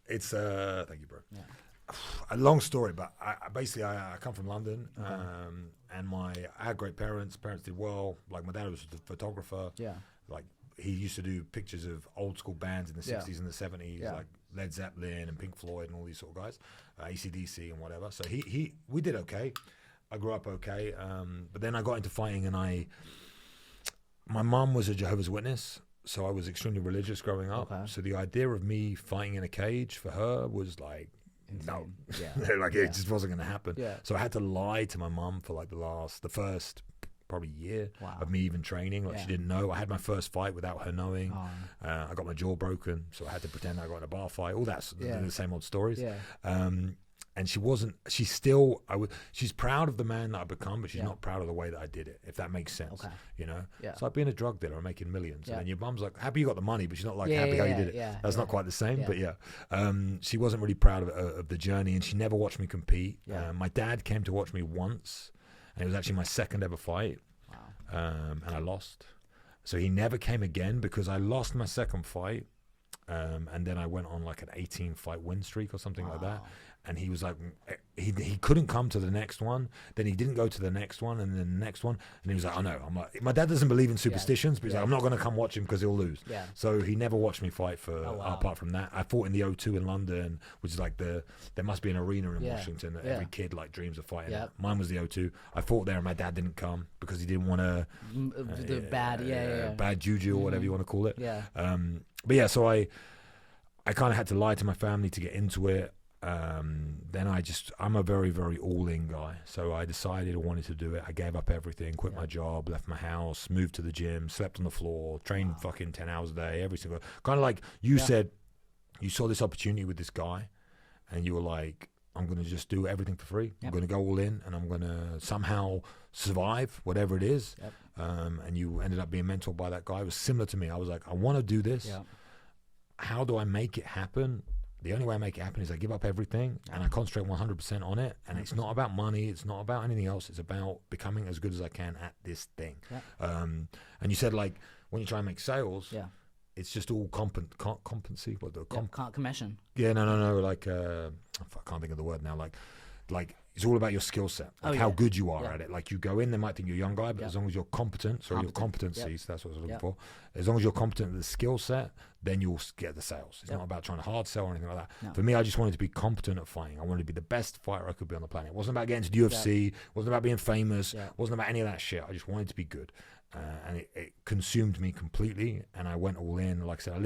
It's thank you, bro. Yeah. A long story, but I come from London, and I had great parents. Parents did well. Like, my dad was a photographer. Yeah. Like, he used to do pictures of old school bands in the 60s and the 70s, like Led Zeppelin and Pink Floyd and all these sort of guys, AC/DC and whatever. So we did okay. I grew up okay, but then I got into fighting, and my mum was a Jehovah's Witness, so I was extremely religious growing up. Okay. So the idea of me fighting in a cage for her was like, no, like it just wasn't going to happen. Yeah. So I had to lie to my mum for like the first probably year of me even training. Like she didn't know. I had my first fight without her knowing. I got my jaw broken, so I had to pretend I got in a bar fight. All that's the same old stories. And she's proud of the man that I've become, but she's not proud of the way that I did it, if that makes sense. You know? So I've been a drug dealer, I'm making millions. And then your mum's like, happy you got the money, but she's not like happy how you did it. That's not quite the same, but she wasn't really proud of the journey, and she never watched me compete. My dad came to watch me once, and it was actually my second ever fight. And I lost. So he never came again because I lost my second fight. And then I went on like an 18 fight win streak or something like that. And he was like, he couldn't come to the next one. Then he didn't go to the next one, and then the next one. And he was like, oh no, I'm like, my dad doesn't believe in superstitions, but he's like, I'm not going to come watch him because he'll lose. So he never watched me fight apart from that. I fought in the O2 in London, which is like there must be an arena in Washington that every kid like dreams of fighting. Mine was the O2. I fought there, and my dad didn't come because he didn't want to the bad juju or whatever you want to call it. But yeah, so I kind of had to lie to my family to get into it. Then I'm a very, very all-in guy. So I decided I wanted to do it. I gave up everything, quit my job, left my house, moved to the gym, slept on the floor, trained fucking 10 hours a day, every single, kind of like you said, you saw this opportunity with this guy and you were like, I'm going to just do everything for free. I'm going to go all in and I'm going to somehow survive whatever it is. And you ended up being mentored by that guy. It was similar to me. I was like, I want to do this. How do I make it happen? The only way I make it happen is I give up everything and I concentrate 100% on it. And 100%. It's not about money. It's not about anything else. It's about becoming as good as I can at this thing. And you said, like, when you try and make sales, it's just all competency. What the commission. Yeah, no. Like, I can't think of the word now. Like it's all about your skill set, like how good you are at it. Like you go in, they might think you're a young guy, but as long as you're competent, your competencies, that's what I was looking for. As long as you're competent at the skill set, then you'll get the sales. It's not about trying to hard sell or anything like that. For me, I just wanted to be competent at fighting. I wanted to be the best fighter I could be on the planet. It wasn't about getting to the UFC. It wasn't about being famous. It wasn't about any of that shit. I just wanted to be good. And it consumed me completely, and I went all in. Like I said, I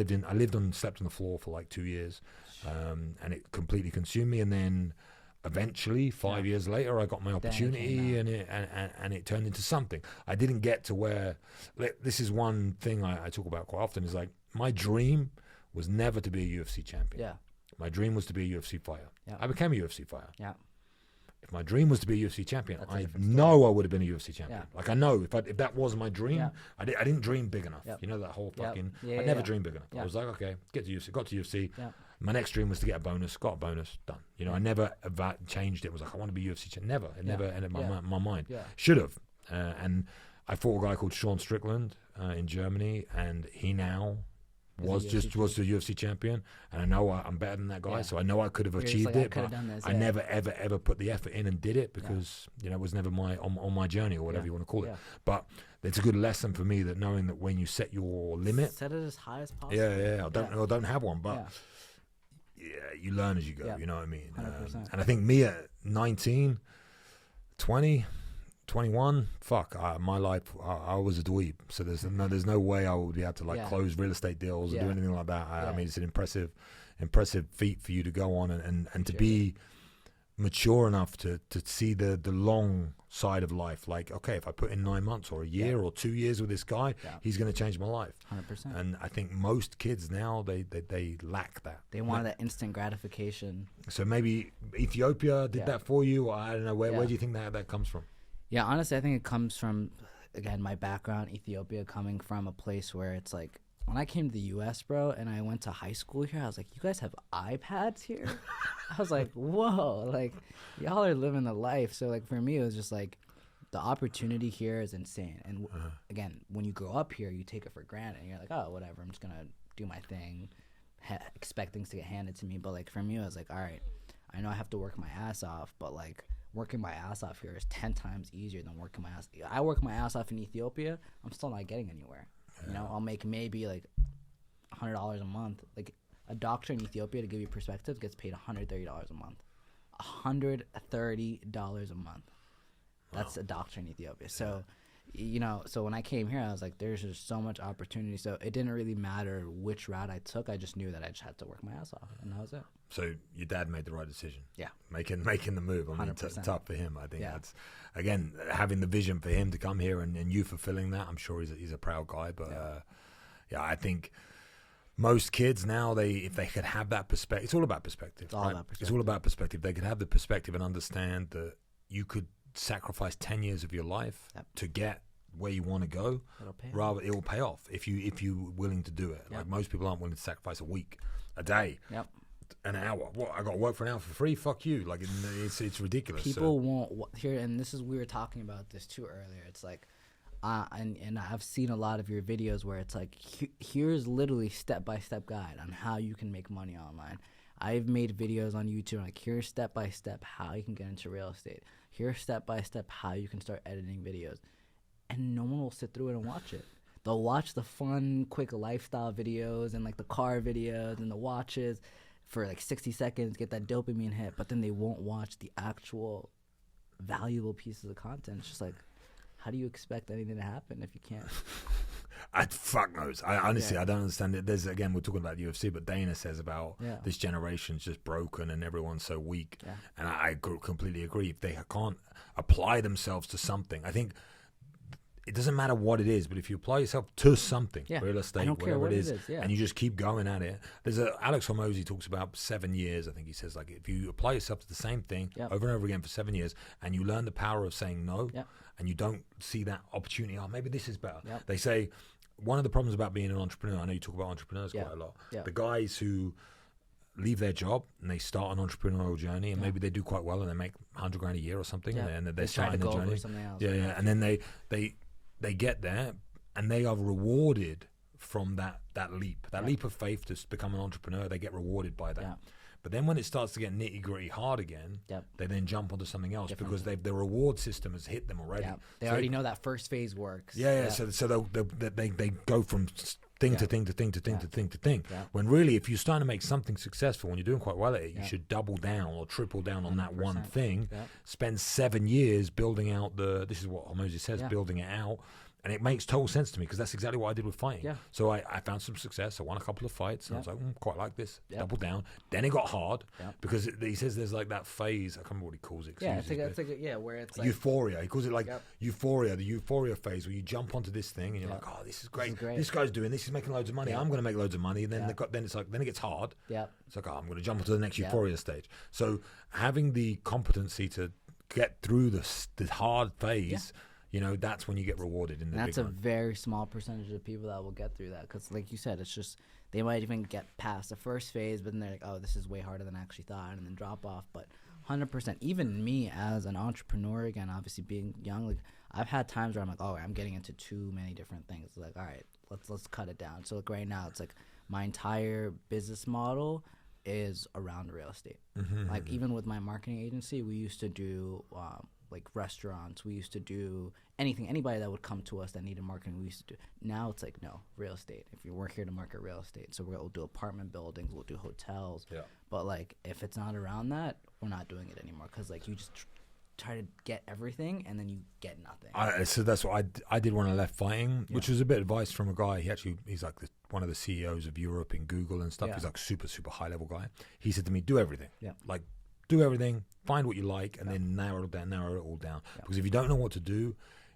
slept on the floor for like 2 years, and it completely consumed me. And then eventually, 5 years later, I got my opportunity, and it turned into something. I didn't get to where. This is one thing I talk about quite often. Is like my dream was never to be a UFC champion. My dream was to be a UFC fighter. I became a UFC fighter. If my dream was to be a UFC champion, I know I would have been a UFC champion. Like I know if that was my dream, I didn't dream big enough. You know that whole fucking. I never dreamed big enough. I was like, okay, get to UFC, got to UFC. My next dream was to get a bonus, got a bonus, done. You know, I never changed it. It was like I want to be UFC champion. Never, it never entered my mind. Should have. And I fought a guy called Sean Strickland in Germany, and he now was the UFC champion, and I know I'm better than that guy, so I know I could have achieved it, but I never ever put the effort in and did it because you know it was never on my journey or whatever you want to call it. But it's a good lesson for me that knowing that when you set your limit, set it as high as possible. I don't have one, but you learn as you go. You know what I mean? And I think me at 19, 20. 21, my life, I was a dweeb, so there's no way I would be able to close real estate deals or do anything like that. I mean, it's an impressive feat for you to go on and to be mature enough to see the long side of life. Like, okay, if I put in 9 months or a year or 2 years with this guy, he's going to change my life. 100%. And I think most kids now, they lack that. They want that instant gratification. So maybe Ethiopia did that for you. I don't know, where do you think that comes from? Yeah, honestly, I think it comes from, again, my background, Ethiopia, coming from a place where it's like, when I came to the U.S., bro, and I went to high school here, I was like, you guys have iPads here? I was like, whoa, like, y'all are living the life. So, like, for me, it was just like, the opportunity here is insane. And, again, when you grow up here, you take it for granted. And you're like, oh, whatever, I'm just going to do my thing, expect things to get handed to me. But, like, for me, I was like, all right, I know I have to work my ass off, but, like, working my ass off here is 10 times easier than working my ass. I work my ass off in Ethiopia. I'm still not getting anywhere. You know, I'll make maybe like $100 a month. Like a doctor in Ethiopia, to give you perspective, gets paid $130 a month. $130 a month. That's a doctor in Ethiopia. So you know, so when I came here, I was like, there's just so much opportunity. So it didn't really matter which route I took. I just knew that I just had to work my ass off, and that was it. So your dad made the right decision. Yeah. Making the move. I mean, 100%. tough for him. I think that's, again, having the vision for him to come here and you fulfilling that. I'm sure he's a proud guy. But I think most kids now, if they could have that perspective, it's all about perspective. It's all about perspective. It's all about perspective. They could have the perspective and understand that you could sacrifice 10 years of your life to get where you want to go. It will pay off if you're willing to do it. Like most people aren't willing to sacrifice a week, a day, an hour. What, I got to work for an hour for free? Fuck you. Like it's ridiculous. People won't hear, and this is, we were talking about this too earlier. It's like, and I've seen a lot of your videos where it's like, here's literally step-by-step guide on how you can make money online. I've made videos on YouTube like, here's step-by-step how you can get into real estate. Here's step-by-step how you can start editing videos. And no one will sit through it and watch it. They'll watch the fun, quick lifestyle videos and like the car videos and the watches for like 60 seconds, get that dopamine hit, but then they won't watch the actual valuable pieces of content. It's just like, how do you expect anything to happen if you can't? Fuck knows. I honestly, I don't understand it. There's, again, we're talking about UFC, but Dana says about this generation's just broken and everyone's so weak. And I completely agree. If they can't apply themselves to something, I think it doesn't matter what it is, but if you apply yourself to something, real estate, whatever it is, and you just keep going at it. There's Alex Hormozy talks about 7 years. I think he says, like, if you apply yourself to the same thing over and over again for 7 years, and you learn the power of saying no, and you don't see that opportunity, maybe this is better. They say one of the problems about being an entrepreneur, I know you talk about entrepreneurs quite a lot, the guys who leave their job and they start an entrepreneurial journey, and maybe they do quite well and they make $100,000 a year or something, and they're starting the journey. And then they get there and they are rewarded from that leap of faith to become an entrepreneur. They get rewarded by that. But then when it starts to get nitty gritty hard again, they then jump onto something else because the reward system has hit them already. They already know that first phase works. So they go from thing to thing to thing to thing to thing to thing. When really, if you're starting to make something successful, when you're doing quite well at it, you should double down or triple down on that one thing. Spend 7 years building out this is what Hormozy says, building it out. And it makes total sense to me because that's exactly what I did with fighting. So I found some success. I won a couple of fights. And I was like, quite like this. Double down. Then it got hard because he says there's like that phase. I can't remember what he calls it. Where it's like euphoria. He calls it like euphoria, the euphoria phase where you jump onto this thing and you're like, oh, this is great. This guy's doing this. He's making loads of money. I'm going to make loads of money. And then it's like, then it gets hard. It's like, oh, I'm going to jump onto the next euphoria stage. So having the competency to get through the hard phase. You know, that's when you get rewarded in the That's big a run. very small percentage of people that will get through that because, like you said, it's just they might even get past the first phase, but then they're like, oh, this is way harder than I actually thought, and then drop off. But 100%, even me as an entrepreneur, again, obviously being young, like I've had times where I'm like, oh, I'm getting into too many different things. It's like, all right, let's cut it down. So like right now, it's like my entire business model is around real estate. Like even with my marketing agency, we used to do like restaurants, we used to do anybody that would come to us that needed marketing, we used to do. Now it's like, no, real estate. If we're here to market real estate, so we'll do apartment buildings, we'll do hotels. But like if it's not around that, we're not doing it anymore because like you just try to get everything and then you get nothing. So that's what I did when I left fighting, which was a bit of advice from a guy. He's like one of the CEOs of Europe in Google and stuff. He's like super high level guy. He said to me, do everything. Like do everything, find what you like, and then narrow it all down. Because if you don't know what to do,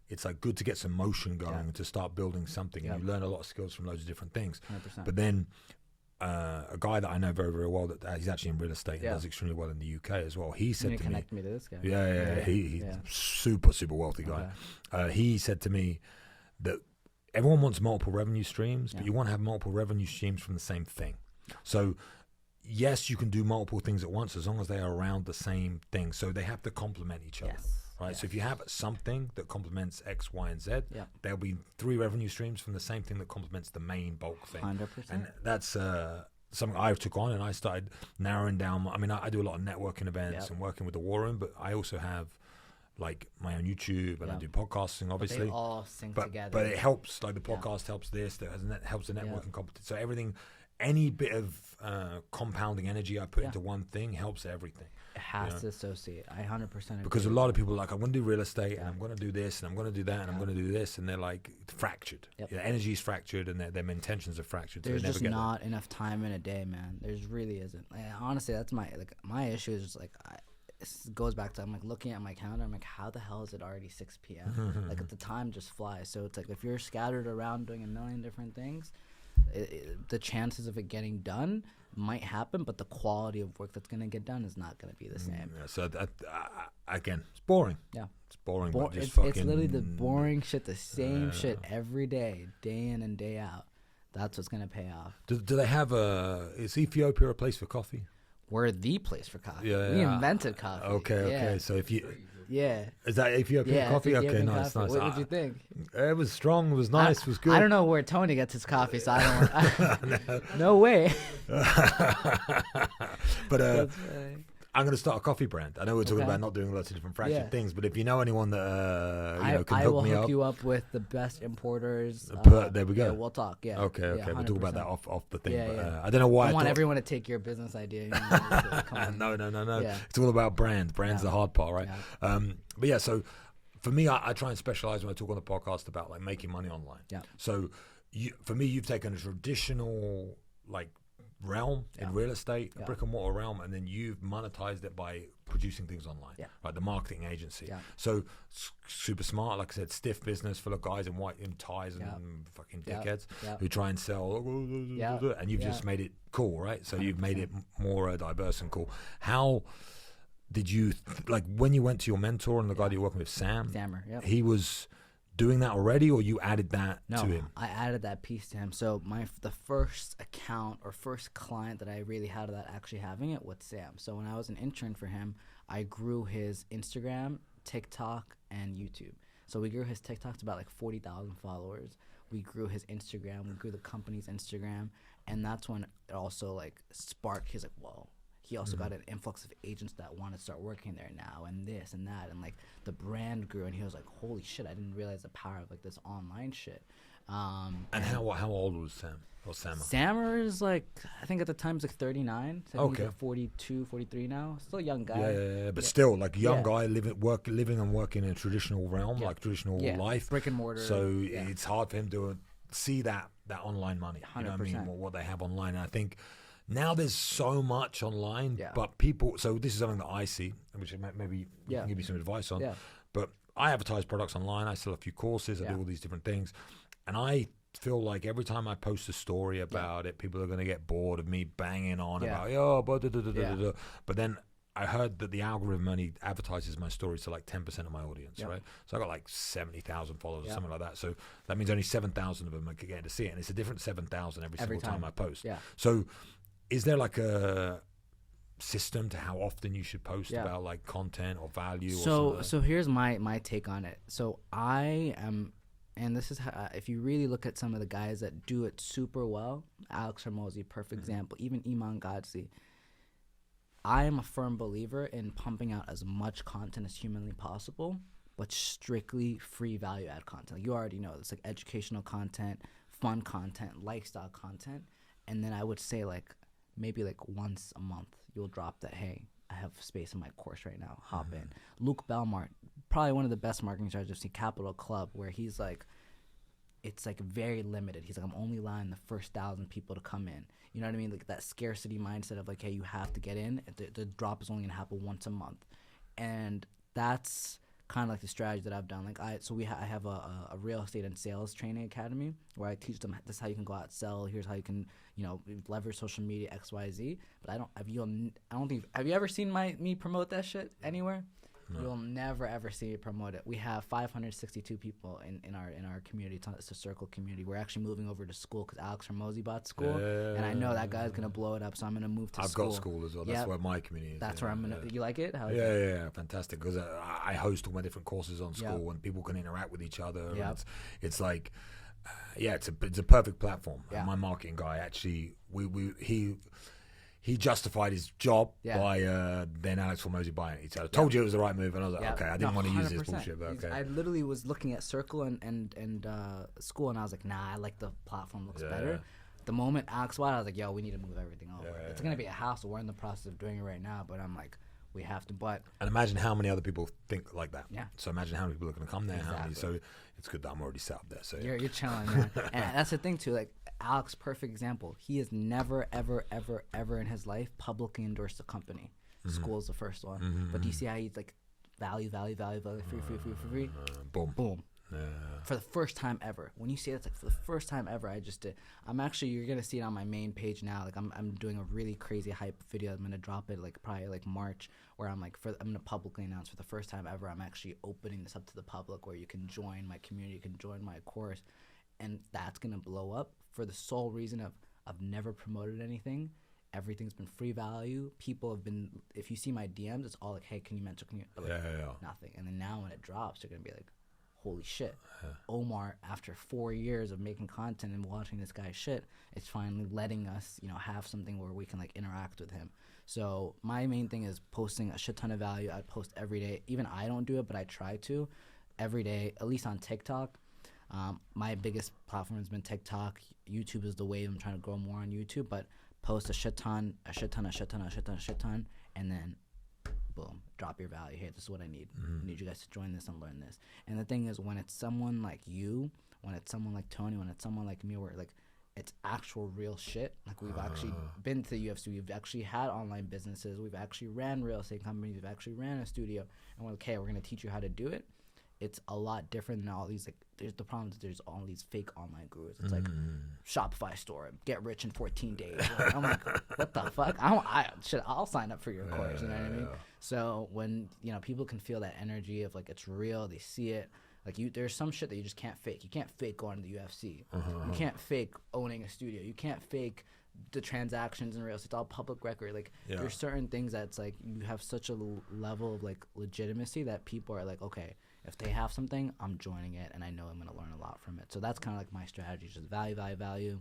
it's like good to get some motion going and to start building something. And you learn a lot of skills from loads of different things. 100%. But then a guy that I know very, very well, that he's actually in real estate and does extremely well in the UK as well. He said to me, connect me to this guy. He's super wealthy guy. He said to me that everyone wants multiple revenue streams, but you want to have multiple revenue streams from the same thing. So yes, you can do multiple things at once as long as they are around the same thing. So they have to complement each other. Right. So if you have something that complements X, Y, and Z, there'll be 3 revenue streams from the same thing that complements the main bulk thing. 100%. And that's something I took on, and I started narrowing down. I mean, I do a lot of networking events and working with the War Room, but I also have like my own YouTube and I do podcasting, obviously. But they all sync together. But it helps. Like the podcast helps this. That helps the networking competence. So everything, any bit of compounding energy I put into one thing helps everything. It has to associate. I 100% agree. Because a lot of people are like, I'm going to do real estate and I'm going to do this and I'm going to do that and I'm going to do this, and they're like fractured. Their energy is fractured and their intentions are fractured. There's so just not enough time in a day, man. There's really isn't. Honestly, that's my issue is just like it goes back to, I'm like looking at my calendar, I'm like, how the hell is it already 6 p.m.? Like the time just flies. So it's like if you're scattered around doing a million different things, the chances of it getting done might happen, but the quality of work that's going to get done is not going to be the same. So again, it's boring. Yeah, it's boring. It's literally the boring shit, the same shit every day in and day out. That's what's going to pay off. Do they have is Ethiopia a place for coffee? We're the place for coffee. Yeah, we invented coffee. Okay. So if you, is that Ethiopian coffee? Ethiopian nice. What did you think? It was strong. It was nice. It was good. I don't know where Tony gets his coffee, so I don't. No way. But I'm going to start a coffee brand. I know we're talking about not doing lots of different fractured things, but if you know anyone that can hook me up, I will hook you up with the best importers. There we go. Yeah, we'll talk. Yeah. Okay. We'll talk about that off the thing. Yeah. I don't know why. I want everyone to take your business idea. No. Yeah. It's all about brand. Brand's the hard part, right? Yeah. But yeah, so for me, I try and specialize when I talk on the podcast about like making money online. Yeah. So for me, you've taken a traditional like realm in real estate, a brick and mortar realm, and then you've monetized it by producing things online, right? The marketing agency. So super smart, like I said, stiff business full of guys in white in ties and fucking dickheads who try and sell, and you've just made it cool, right? So 100%. You've made it more diverse and cool. How did you like when you went to your mentor and the guy that you're working with, Sammer? He was doing that already, or you added that to him? I added that piece to him. So the first account or first client that I really had that actually having it was Sam. So when I was an intern for him, I grew his Instagram, TikTok, and YouTube. So we grew his TikTok to about like 40,000 followers. We grew his Instagram. We grew the company's Instagram, and that's when it also like sparked. He's like, whoa. He also got an influx of agents that want to start working there now, and this and that, and like the brand grew, and he was like, "Holy shit! I didn't realize the power of like this online shit." And how old was Sam? Or Sammer? Sammer is like, I think at the time he's like 39. So he's like 42, 43 now. Still a young guy. Yeah. But still, like a young guy living and working in a traditional realm, like traditional life, brick and mortar. So it's hard for him to see that online money. 100%. You know what I mean? What they have online. And I think now there's so much online, but people. So this is something that I see, which maybe we can give you some advice on. But I advertise products online. I sell a few courses. I do all these different things, and I feel like every time I post a story about it, people are going to get bored of me banging on about but then I heard that the algorithm only advertises my stories to like 10% of my audience, right? So I got like 70,000 followers or something like that. So that means only 7,000 of them are getting to see it, and it's a different 7,000 every single time I post. So is there like a system to how often you should post about like content or value? So here's my take on it. So I am, and this is how, if you really look at some of the guys that do it super well, Alex Hormozi, perfect example, even Iman Godzi, I am a firm believer in pumping out as much content as humanly possible, but strictly free value add content. Like you already know, it's like educational content, fun content, lifestyle content, and then I would say like maybe like once a month you'll drop that, hey, I have space in my course right now, hop in. Luke Belmart, probably one of the best marketing strategies I've seen, Capital Club, where he's like, it's like very limited. He's like, I'm only allowing the first 1,000 people to come in. You know what I mean? Like that scarcity mindset of like, hey, you have to get in. The drop is only gonna happen once a month, and that's kind of like the strategy that I've done. Like I have a real estate and sales training academy where I teach them this is how you can go out, sell. Here's how you can leverage social media XYZ. But have you ever seen me promote that shit anywhere? No. You'll never ever see me promote it. We have 562 people in our community. It's a circle community. We're actually moving over to school because Alex Hormozi bought school, and I know that guy's gonna blow it up. So I'm gonna move to school. I've got school as well. That's where my community is. That's where I'm gonna. You like it? Yeah, fantastic. Because I host all my different courses on school, and people can interact with each other. Yeah. It's like, it's a perfect platform. Yeah. My marketing guy actually, he justified his job by then Alex Hormozi buying it. He said, I told you it was the right move, and I was like, okay, I didn't want to use this bullshit, but okay. I literally was looking at Circle and school, and I was like, nah, I like the platform looks better. the moment Alex bought, I was like, yo, we need to move everything over. Yeah, It's gonna be a hassle. We're in the process of doing it right now, but I'm like, we have to. But and imagine how many other people think like that. Yeah. So imagine how many people are going to come there. Exactly. How many? So it's good that I'm already set up there. So you're chilling, man. And that's the thing too. Like Alex, perfect example. He has never, ever, ever, ever in his life publicly endorsed a company. School's the first one. But do you see how he's like value, free. Boom. Boom. Yeah. For the first time ever. When you say that's like for the first time ever, I just did. You're gonna see it on my main page now. Like I'm doing a really crazy hype video. I'm gonna drop it like probably like March, where I'm gonna publicly announce for the first time ever, I'm actually opening this up to the public, where you can join my community, you can join my course, and that's gonna blow up for the sole reason of I've never promoted anything. Everything's been free value. People have been, if you see my DMs, it's all like, hey, can you mentor? Like, nothing. And then now when it drops, you're gonna be like, holy shit. Omar, after 4 years of making content and watching this guy's shit, it's finally letting us, have something where we can like interact with him. So my main thing is posting a shit ton of value. I post every day. Even I don't do it, but I try to every day, at least on TikTok. My biggest platform has been TikTok. YouTube is the wave. I'm trying to grow more on YouTube, but post a shit ton, and then boom, drop your value. Hey, this is what I need. I need you guys to join this and learn this. And the thing is, when it's someone like you, when it's someone like Tony, when it's someone like me, where like it's actual real shit. Like we've actually been to the UFC. We've actually had online businesses. We've actually ran real estate companies. We've actually ran a studio. And we're like, okay, we're gonna teach you how to do it. It's a lot different than all these, like, there's the problem is there's all these fake online gurus. It's like Shopify store, get rich in 14 days. Like, I'm like, what the fuck? I'll sign up for your course. You know what I mean? So when, people can feel that energy of like, it's real, they see it. Like there's some shit that you just can't fake. You can't fake going to the UFC. You can't fake owning a studio. You can't fake the transactions in real estate. It's all public record. Like there's certain things that's like, you have such a level of like legitimacy that people are like, okay, if they have something, I'm joining it, and I know I'm going to learn a lot from it. So that's kind of like my strategy, just value,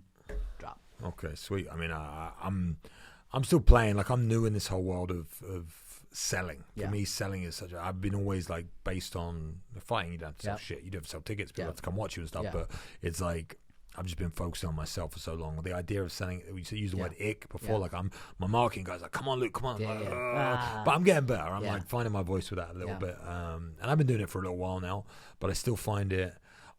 drop. Okay, sweet. I mean, I'm still playing. Like, I'm new in this whole world of selling. For me, selling is I've been always like based on the fighting. You don't have to sell shit. You don't have to sell tickets. People have to come watch you and stuff. But it's like, I've just been focusing on myself for so long. The idea of selling, we used the word ick before. Like, my marketing guy's like, come on, Luke, come on. But I'm getting better. I'm like finding my voice with that a little bit. And I've been doing it for a little while now, but I still find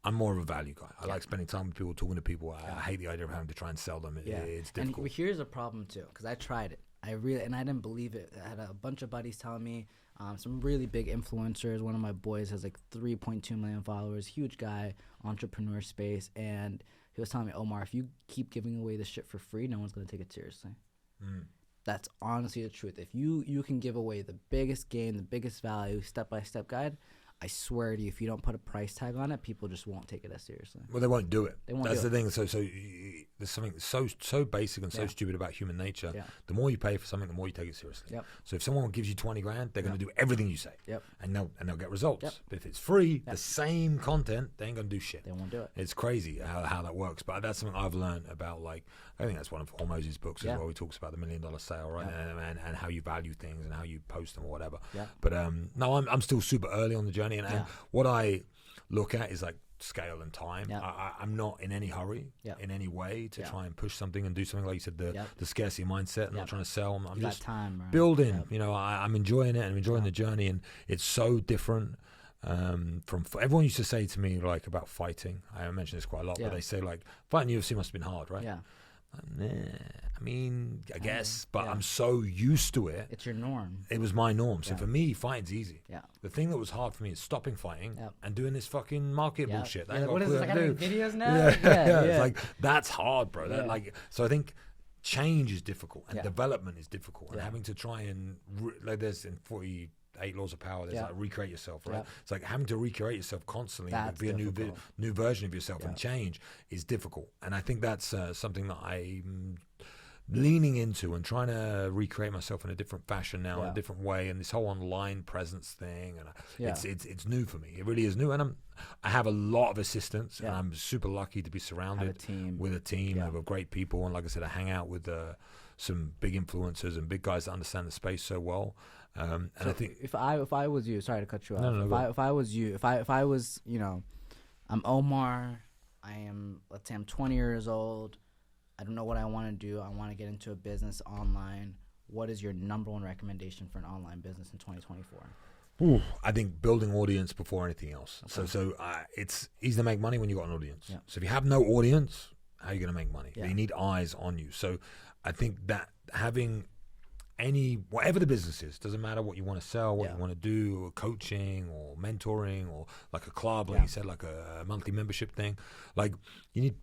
I'm more of a value guy. I like spending time with people, talking to people. I hate the idea of having to try and sell them. It's difficult. And here's a problem too, because I tried it. I didn't believe it. I had a bunch of buddies telling me, some really big influencers. One of my boys has like 3.2 million followers, huge guy, entrepreneur space, and he was telling me, Omar, if you keep giving away this shit for free, no one's going to take it seriously. That's honestly the truth. If you can give away the biggest gain, the biggest value, step-by-step guide, I swear to you, if you don't put a price tag on it, people just won't take it as seriously. Well, they won't do it. That's the thing. So there's something so basic and so stupid about human nature. The more you pay for something, the more you take it seriously. So if someone gives you 20 grand, they're going to do everything you say. And they'll get results. But if it's free, the same content, they ain't going to do shit. They won't do it. It's crazy how that works. But that's something I've learned about, like, I think that's one of Hormoz's books as well. He talks about the $1 million sale, right? And how you value things and how you post them or whatever. But no, I'm still super early on the journey. And what I look at is like scale and time. I'm not in any hurry in any way to try and push something and do something. Like you said, the scarcity mindset. I'm not trying to sell. I'm just building. I'm enjoying it and I'm enjoying the journey. And it's so different from everyone used to say to me like about fighting. I mention this quite a lot, but they say like fighting UFC must have been hard, right? Nah, I mean, I guess, but I'm so used to it. It's your norm. It was my norm. So for me, fighting's easy. The thing that was hard for me is stopping fighting and doing this fucking market bullshit. What is this? Like, I do videos now? It's like, that's hard, bro. So I think change is difficult and development is difficult. And having to try and, like there's in 48 laws of power, there's like recreate yourself, right? It's like having to recreate yourself constantly, be a new version of yourself and change is difficult. And I think that's something that I'm leaning into and trying to recreate myself in a different fashion now, in a different way. And this whole online presence thing, and it's new for me. It really is new. And I have a lot of assistance, and I'm super lucky to be surrounded with a team of great people. And like I said, I hang out with some big influencers and big guys that understand the space so well. And so I think if I was you, sorry to cut you off. If I was you, if I was, I'm Omar, let's say I'm 20 years old, I don't know what I want to do. I want to get into a business online. What is your number one recommendation for an online business in 2024? Ooh, I think building audience before anything else. Okay. So it's easy to make money when you got an audience. Yeah. So if you have no audience, how are you going to make money? Yeah. You need eyes on you. So I think that having whatever the business is, doesn't matter what you want to sell, what you want to do, coaching or mentoring or like a club, like you said, like a monthly membership thing. Like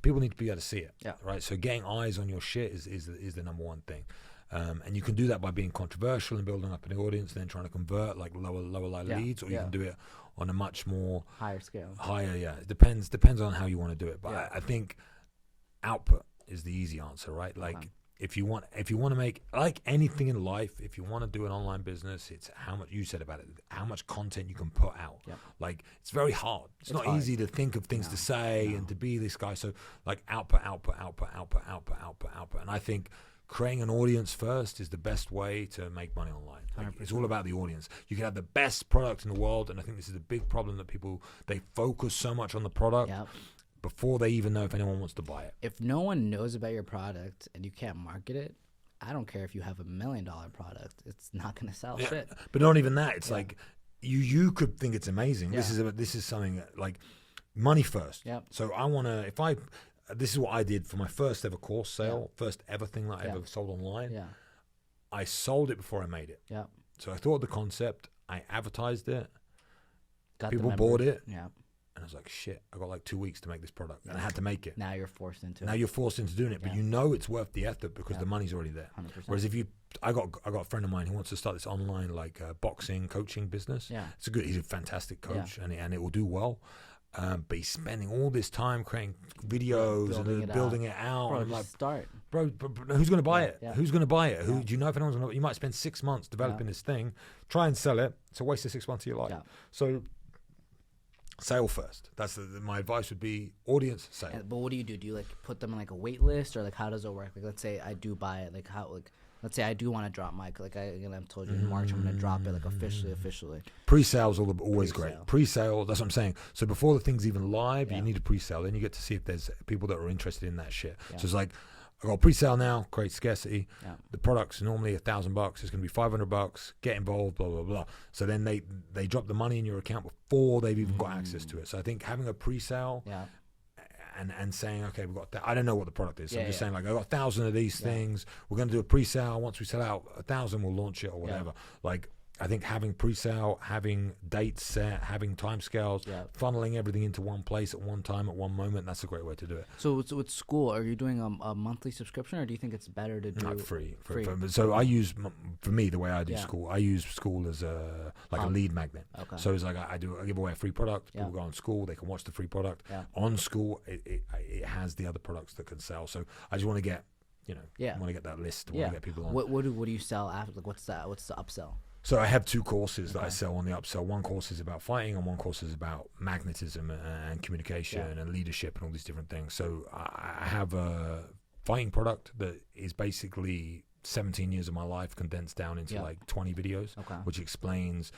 people need to be able to see it. Yeah. Right. So getting eyes on your shit is the number one thing. And you can do that by being controversial and building up an audience, and then trying to convert like lower leads, or you can do it on a much more higher scale. It depends on how you want to do it. But I think output is the easy answer, right? Like if you want to make, like anything in life, if you want to do an online business, it's how much you said about it, how much content you can put out. Like it's very hard. It's not hard. Easy to think of things to say and to be this guy. So like output. And I think creating an audience first is the best way to make money online. Like, it's all about the audience. You can have the best product in the world, and I think this is a big problem that people, they focus so much on the product before they even know if anyone wants to buy it. If no one knows about your product and you can't market it, I don't care if you have $1 million product. It's not going to sell shit. But not even that. It's like you could think it's amazing. This is something that, like, money first. So I want to, this is what I did for my first ever course sale, first ever thing that I ever sold online. I sold it before I made it. So I thought of the concept, I advertised it, people bought it, and I was like, shit, I got like 2 weeks to make this product, and I had to make it. Now you're forced into it. Now you're forced into doing it, but you know it's worth the effort because the money's already there. 100%. Whereas if I got a friend of mine who wants to start this online like boxing coaching business. He's a fantastic coach, and it will do well. But he's spending all this time creating videos and building it out. Bro, and just start. Bro, who's going to buy it? Who's going to buy it? Do you know if anyone's going to? You might spend 6 months developing this thing, try and sell it. It's a waste of 6 months of your life. So sale first. That's my advice would be audience sale. But what do? Do you like put them in like a wait list, or like how does it work? Like let's say I do buy it, like how like. Let's say I do want to drop Mike. Like I've told you in March, I'm going to drop it like officially. Pre-sale's always great. Pre-sale, that's what I'm saying. So before the thing's even live, you need a pre-sale. Then you get to see if there's people that are interested in that shit. So it's like, I got a pre-sale now, create scarcity. The product's normally $1,000. It's going to be $500. Get involved, blah, blah, blah. So then they drop the money in your account before they've even got access to it. So I think having a pre-sale and saying, okay, we've got I don't know what the product is. So I'm just saying, like, I got 1,000 of these things. We're going to do a pre-sale. Once we sell out 1,000, we'll launch it or whatever. Like, I think having pre-sale, having dates set, having timescales, funneling everything into one place at one time, at one moment, that's a great way to do it. So with school, are you doing a monthly subscriction, or do you think it's better to do free? So I use, for me, the way I do school, I use school as a lead magnet. So it's like I give away a free product. People go on school, they can watch the free product. On school, it has the other products that can sell. So I just want to get, I want to get that list. I want to get people on. What do you sell after? Like what's the upsell? So I have 2 courses that I sell on the upsell. One course is about fighting, and one course is about magnetism and communication and leadership and all these different things. So I have a fighting product that is basically 17 years of my life condensed down into like 20 videos, which explains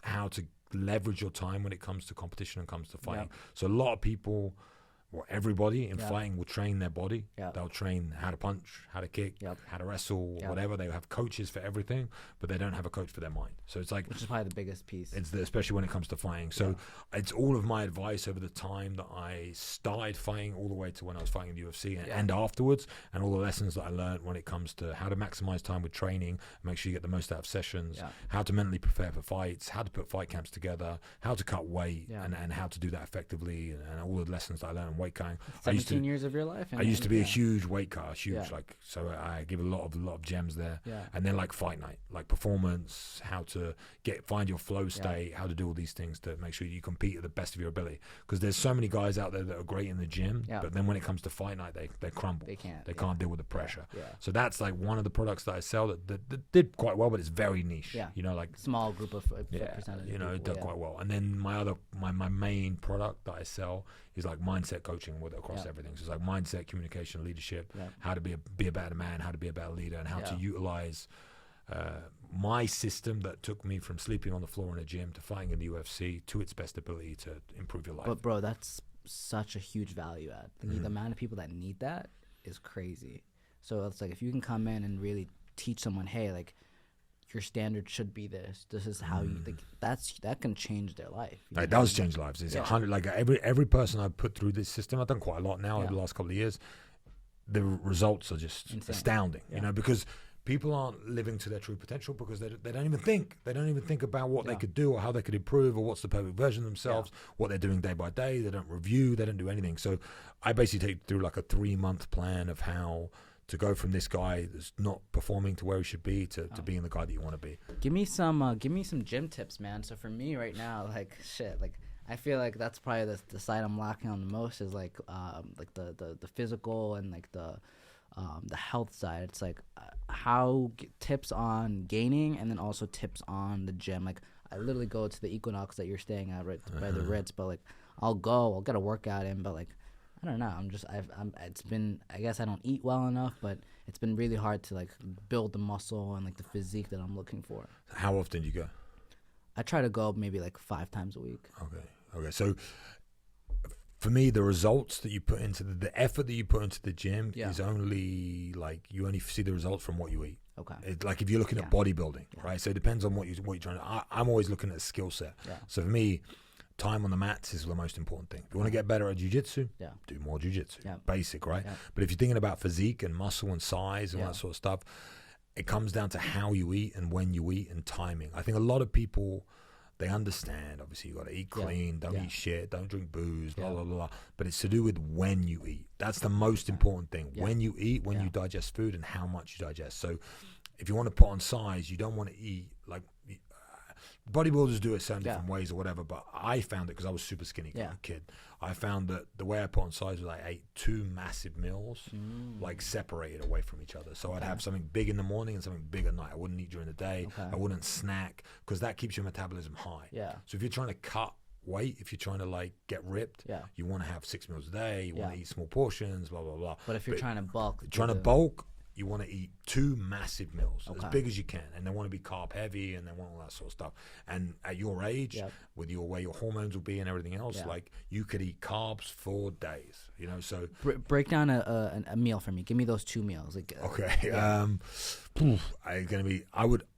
how to leverage your time when it comes to competition and comes to fighting. So a lot of people, everybody in fighting will train their body. They'll train how to punch, how to kick, how to wrestle, whatever. They have coaches for everything, but they don't have a coach for their mind. So it's like, which is probably the biggest piece. Especially when it comes to fighting. So it's all of my advice over the time that I started fighting, all the way to when I was fighting in the UFC and afterwards, and all the lessons that I learned when it comes to how to maximize time with training, make sure you get the most out of sessions, how to mentally prepare for fights, how to put fight camps together, how to cut weight, and how to do that effectively, and all the lessons that I learned. Weight cutting. 17 years of your life. I used to be a huge weight cutter, like, so I give a lot of gems there. And then like fight night, like performance, how to find your flow state, how to do all these things to make sure you compete at the best of your ability. Because there's so many guys out there that are great in the gym, but then when it comes to fight night, they crumble. They can't deal with the pressure. So that's like one of the products that I sell that did quite well, but it's very niche. Like small group of percentage. It did quite well. And then my main product that I sell is like mindset coaching across everything. So it's like mindset, communication, leadership, how to be a better man, how to be a better leader, and how to utilize my system that took me from sleeping on the floor in a gym to fighting in the UFC to its best ability to improve your life. But bro, that's such a huge value add. The amount of people that need that is crazy. So it's like if you can come in and really teach someone, hey, like your standard should be this. This is how you think. That can change their life. It does change lives. It's 100. Like every person I've put through this system, I've done quite a lot now over the last couple of years. The results are just astounding. You know, because people aren't living to their true potential because they don't even think. They don't even think about what they could do or how they could improve or what's the perfect version of themselves, what they're doing day by day. They don't review. They don't do anything. So I basically take through like a 3-month plan of how to go from this guy that's not performing to where he should be to being the guy that you want to be. Give me some gym tips, man. So for me right now, like I feel like that's probably the side I'm lacking on the most is like the physical and like the health side. It's like tips on gaining and then also tips on the gym. Like I literally go to the Equinox that you're staying at right by the Ritz, but like I'll get a workout in, but like I don't know. I guess I don't eat well enough, but it's been really hard to like build the muscle and like the physique that I'm looking for. How often do you go? I try to go maybe like 5 times a week. Okay. So for me, the results that you put into the effort that you put into the gym is only like you only see the results from what you eat. Okay. Like if you're looking at bodybuilding, right? So it depends on what you're trying to. I'm always looking at a skill set. Yeah. So for me, time on the mats is the most important thing. If you want to get better at jiu-jitsu, do more jiu-jitsu. Yeah. Basic, right? Yeah. But if you're thinking about physique and muscle and size and that sort of stuff, it comes down to how you eat and when you eat and timing. I think a lot of people, they understand, obviously, you got to eat clean, don't eat shit, don't drink booze, blah, blah, blah. But it's to do with when you eat. That's the most important thing. Yeah. When you eat, when you digest food and how much you digest. So if you want to put on size, you don't want to eat like... Bodybuilders do it certain different ways or whatever, but I found it because I was super skinny kid. I found that the way I put on size was I ate 2 massive meals, like separated away from each other. So I'd have something big in the morning and something big at night. I wouldn't eat during the day. I wouldn't snack because that keeps your metabolism high. Yeah. So if you're trying to cut weight, if you're trying to like get ripped, you want to have 6 meals a day. You want to eat small portions, blah blah blah. But if you're trying to bulk, you want to eat 2 massive meals, as big as you can, and they want to be carb heavy, and they want all that sort of stuff. And at your age, with your way your hormones will be and everything else, like you could eat carbs for days, you know. So break down a meal for me. Give me those 2 meals. Like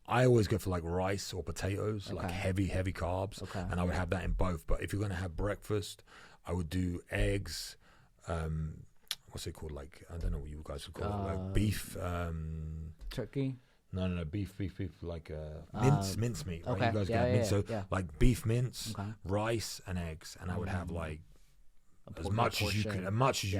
I always go for like rice or potatoes, like heavy carbs, and I would have that in both. But if you're going to have breakfast, I would do eggs. What's it called? Like, I don't know what you guys would call it. Like beef. Turkey? No. Beef. Like mince meat. Right? Okay. You guys get mince. So like beef mince, rice, and eggs. And I would have like as much as you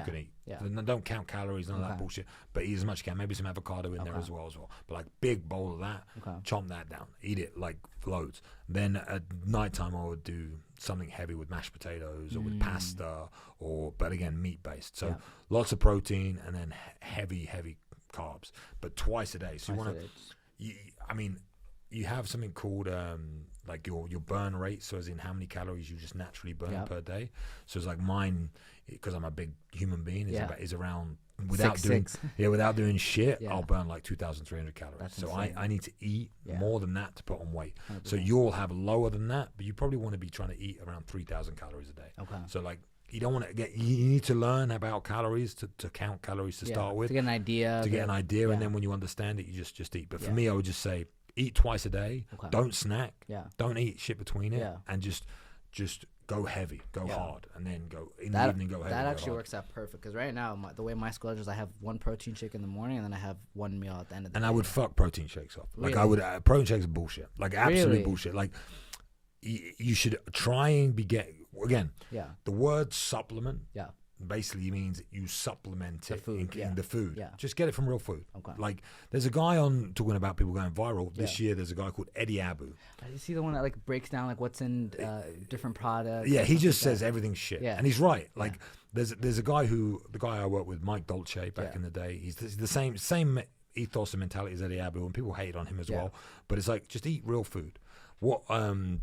can eat. Yeah. And don't count calories, none of that bullshit. But eat as much as you can. Maybe some avocado in there as well. But like big bowl of that, chomp that down. Eat it like loads. Then at nighttime I would do something heavy with mashed potatoes or with pasta but again meat based. So lots of protein and then heavy carbs, but twice a day. So you have something called like your burn rate, so as in how many calories you just naturally burn per day. So it's like mine, because I'm a big human being, is around without doing shit, I'll burn like 2,300 calories. That's so I need to eat more than that to put on weight. 100%. So you'll have lower than that, but you probably want to be trying to eat around 3,000 calories a day. Okay. So like you don't want to you need to learn about calories to count calories to start with, to get an idea. And then when you understand it, you just eat. But for me, I would just say eat twice a day. Okay. Don't snack. Yeah. Don't eat shit between it. Yeah. And just go heavy, go hard, and then go in the evening. Go heavy. That actually works out perfect because right now the way my schedule is, I have 1 protein shake in the morning and then I have 1 meal at the end of the day. And I would fuck protein shakes off. Like I would protein shakes are bullshit. Like absolute bullshit. Like you should try and the word supplement basically means you supplement it in the food. Yeah. Just get it from real food. Okay. Like there's a guy on talking about people going viral this year. There's a guy called Eddie Abu. You see the one that like breaks down like what's in different products. Yeah, he just says everything's shit. Yeah. And he's right. Like there's a guy the guy I worked with, Mike Dolce, back in the day. He's the same ethos and mentality as Eddie Abu, and people hate on him as well. But it's like just eat real food. What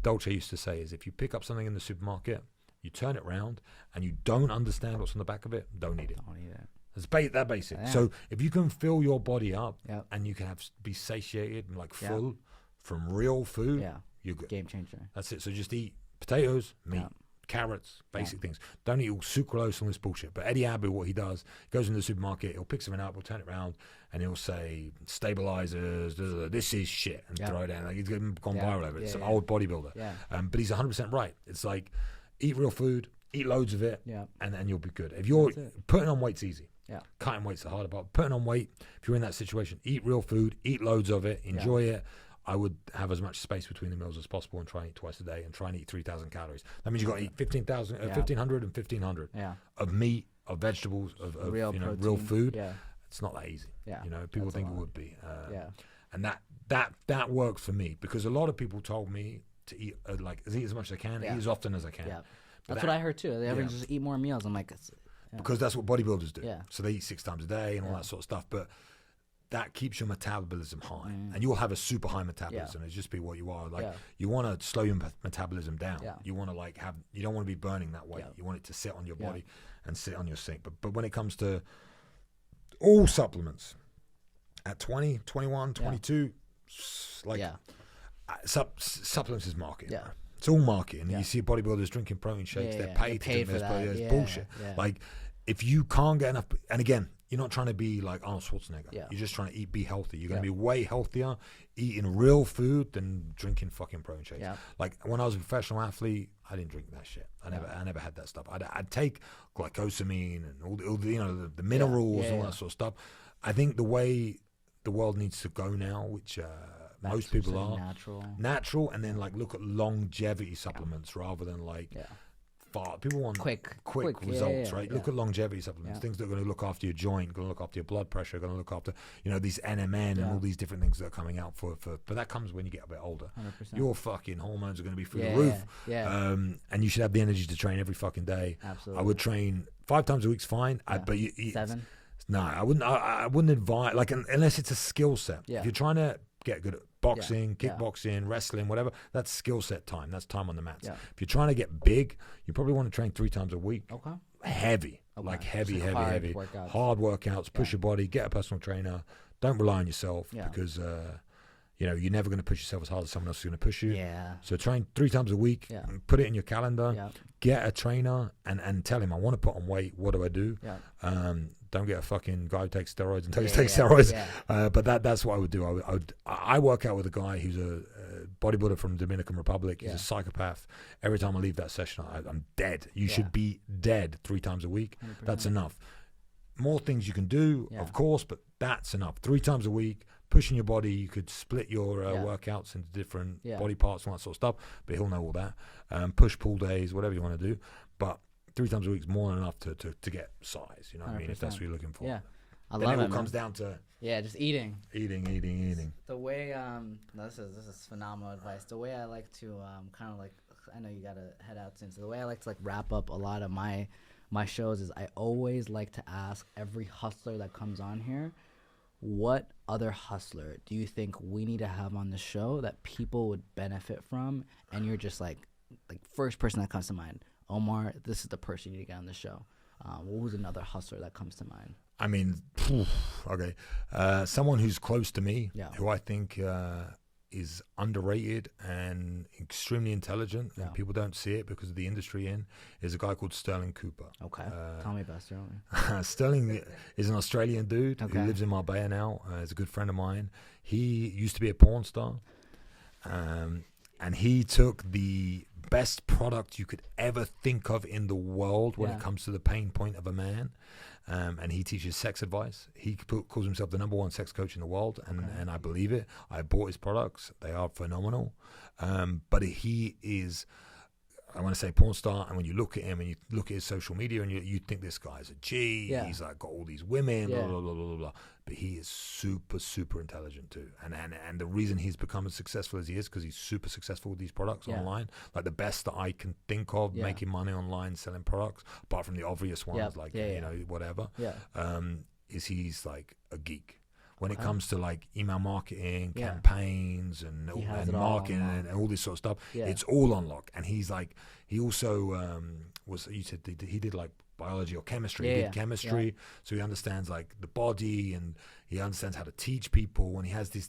Dolce used to say is if you pick up something in the supermarket, you turn it around and you don't understand what's on the back of it, don't eat it. Don't eat it. It's that basic. Yeah. So if you can fill your body up and you can be satiated and like full from real food, you're good. Game changer. That's it. So just eat potatoes, meat, carrots, basic things. Don't eat all sucralose and all this bullshit. But Eddie Abbey, what he does, he goes into the supermarket, he'll pick something up, he'll turn it around, and he'll say stabilizers, this is shit, and throw it down. Like he's gone viral over it. It's an old bodybuilder. Yeah. But he's 100% right. It's like, eat real food, eat loads of it, and you'll be good. If you're putting on weight's easy. Yeah. Cutting weight's the harder part. Putting on weight, if you're in that situation, eat real food, eat loads of it, enjoy it. I would have as much space between the meals as possible and try and eat twice a day and try and eat 3,000 calories. That means you've got to eat 1,500 and 1,500 of meat, of vegetables, of real, real food. Yeah. It's not that easy. Yeah. People think it would be. And that worked for me because a lot of people told me to eat eat as much as I can, eat as often as I can. Yeah. That's what I heard too. They just eat more meals. I'm like, because that's what bodybuilders do. Yeah. So they eat 6 times a day and all that sort of stuff. But that keeps your metabolism high, and you'll have a super high metabolism. It's just be what you are. You want to slow your metabolism down. Yeah. You want to you don't want to be burning that weight. You want it to sit on your body and sit on your sink. But when it comes to all supplements, at 20, 21, 22, supplements is marketing. Yeah. It's all marketing. You see bodybuilders drinking protein shakes. They're paid to drink this, but it's bullshit. Yeah. If you can't get enough, and again, you're not trying to be like Arnold Schwarzenegger. Yeah. You're just trying to be healthy. You're going to be way healthier eating real food than drinking fucking protein shakes. Yeah. Like when I was a professional athlete, I didn't drink that shit. I never had that stuff. I'd take glycosamine and all the minerals and all that sort of stuff. I think the way the world needs to go now, which most people are natural, and then look at longevity supplements rather than people want quick results, right? Look at longevity supplements, things that are going to look after your joint, going to look after your blood pressure, going to look after these NMN and all these different things that are coming out for. But that comes when you get a bit older. 100%. Your fucking hormones are going to be through the roof, and you should have the energy to train every fucking day. Absolutely. I would train 5 times a week's fine, but 7. No, I wouldn't advise unless it's a skill set. Yeah. If you're trying to get good at boxing, kickboxing, wrestling, whatever, that's skill set time. That's time on the mats. Yeah. If you're trying to get big, you probably want to train 3 times a week. Okay. Heavy. Heavy. Hard workouts, push your body, get a personal trainer. Don't rely on yourself because you're never going to push yourself as hard as someone else is going to push you. Yeah. So train 3 times a week, put it in your calendar, get a trainer and tell him, I want to put on weight. What do I do? Yeah. Don't get a fucking guy who takes steroids and takes steroids. Yeah. But that's what I would do. I work out with a guy who's a bodybuilder from the Dominican Republic. He's a psychopath. Every time I leave that session, I'm dead. You should be dead 3 times a week. 100%. That's enough. More things you can do, of course, but that's enough. 3 times a week, pushing your body. You could split your workouts into different body parts and all that sort of stuff, but he'll know all that. Push-pull days, whatever you want to do. But 3 times a week is more than enough to get size, you know what 100%. I mean, if that's what you're looking for. Yeah. I love it. It all comes down to just eating. Eating. The way this is phenomenal advice. The way I like to kind of I know you got to head out soon. So the way I like to wrap up a lot of my shows is I always like to ask every hustler that comes on here, what other hustler do you think we need to have on the show that people would benefit from? And you're just first person that comes to mind. Omar, this is the person you need to get on the show. What was another hustler that comes to mind? I mean, okay. Someone who's close to me, who I think is underrated and extremely intelligent, and people don't see it because of the industry is a guy called Sterling Cooper. Okay. Tell me about Sterling. Sterling is an Australian dude who lives in Marbella now. He's a good friend of mine. He used to be a porn star. And he took the best product you could ever think of in the world when it comes to the pain point of a man. And he teaches sex advice. He calls himself the #1 sex coach in the world, and I believe it. I bought his products. They are phenomenal. But he is, I want to say, porn star, and when you look at him and you look at his social media and you think this guy's a G, he's got all these women, blah, blah, blah, blah, blah. But he is super, super intelligent too. And the reason he's become as successful as he is because he's super successful with these products online. The best that I can think of making money online selling products, apart from the obvious ones whatever, is he's a geek. When it comes to email marketing, campaigns, and marketing and all this sort of stuff, it's all on lock. And he's he also he did biology or chemistry. Yeah, He yeah, did chemistry, so he understands like the body, and he understands how to teach people, and he has this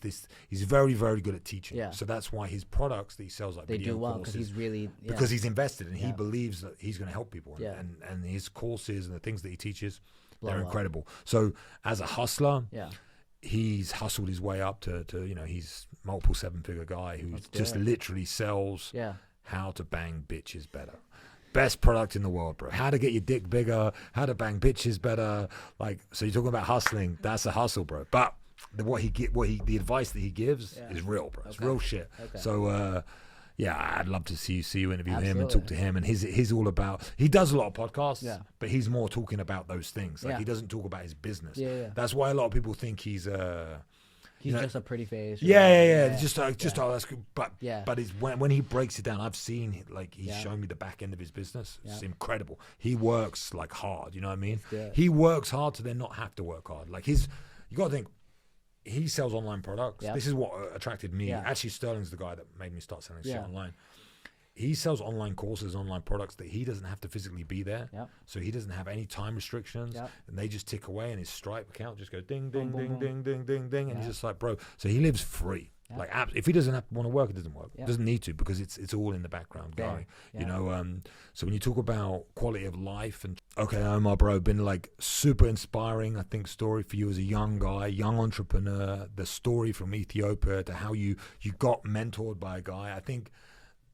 he's very, very good at teaching. Yeah. So that's why his products that he sells, like They video do well because courses, he's really because he's invested and he Yeah. believes that he's going to help people, and, Yeah. and his courses and the things that he teaches, Blow they're up. incredible. So as a hustler, yeah. he's hustled his way up to he's multiple 7-figure guy who Let's do just it. literally sells Yeah. how to bang bitches better. Best product in the world, bro. How to get your dick bigger, how to bang bitches better. Like, so you're talking about hustling. That's a hustle, bro. But the advice that he gives is real, bro. It's real shit. Okay. So, yeah, I'd love to see you interview him and Absolutely. talk to him. And he's all about, he does a lot of podcasts, Yeah. but he's more talking about those things. Like, Yeah. he doesn't talk about his business. Yeah. That's why a lot of people think he's He's just a pretty face. or yeah. whatever. Just oh, that's good. But Yeah. but it's when he breaks it down, I've seen like he's Yeah. shown me the back end of his business. It's Yeah. incredible. He works like hard. You know what I mean? Yeah. He works hard to then not have to work hard. Like you got to think. He sells online products. Yeah. This is what attracted me. Yeah. Actually, Sterling's the guy that made me start selling shit Yeah. online. He sells online courses, online products that he doesn't have to physically be there. Yep. So he doesn't have any time restrictions. Yep. And they just tick away, and his Stripe account just goes ding, ding, Boom, boom, ding, boom. ding, ding, ding, ding. And Yeah. he's just like, bro. So he lives free. Yeah. Like, if he doesn't want to work, it doesn't work. Yeah. Doesn't need to, because it's all in the background Fair. going. You Yeah. know, so when you talk about quality of life, and okay, Omar, bro, been like super inspiring, I think, story for you as a young guy, young entrepreneur, the story from Ethiopia to how you got mentored by a guy. I think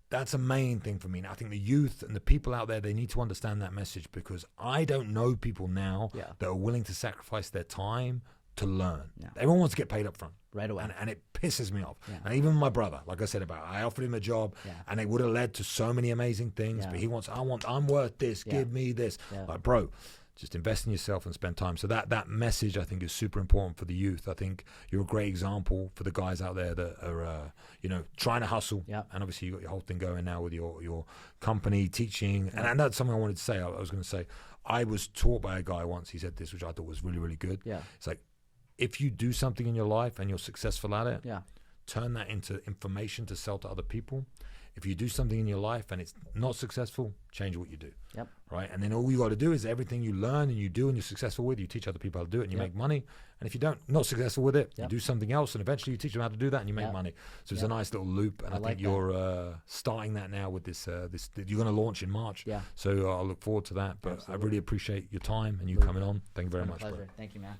that's a main thing for me. And I think the youth and the people out there, they need to understand that message, because I don't know people now Yeah. that are willing to sacrifice their time to learn. Yeah. Everyone wants to get paid up front. Right away. And it pisses me off. Yeah. And even my brother, like I said I offered him a job, Yeah. and it would have led to so many amazing things. Yeah. But I'm worth this. Yeah. Give me this. Yeah. Like, bro, just invest in yourself and spend time. So that message, I think, is super important for the youth. I think you're a great example for the guys out there that are, trying to hustle. Yeah. And obviously you got your whole thing going now with your company, teaching. Yeah. And that's something I wanted to say. I was going to say, I was taught by a guy once. He said this, which I thought was really, really good. Yeah. It's like, if you do something in your life and you're successful at it, Yeah. turn that into information to sell to other people. If you do something in your life and it's not successful, change what you do. Yep. Right? And then all you got to do is everything you learn and you do and you're successful with, you teach other people how to do it, and you Yep. make money. And if you not successful with it, Yep. you do something else, and eventually you teach them how to do that, and you make Yep. money. So it's Yep. a nice little loop. And I, I think like that. you're starting that now with this. You're going to launch in March. Yeah. So I look forward to that. But Absolutely. I really appreciate your time and you Absolutely. coming on. Thank you very Been a much, bro. pleasure. Thank you, man.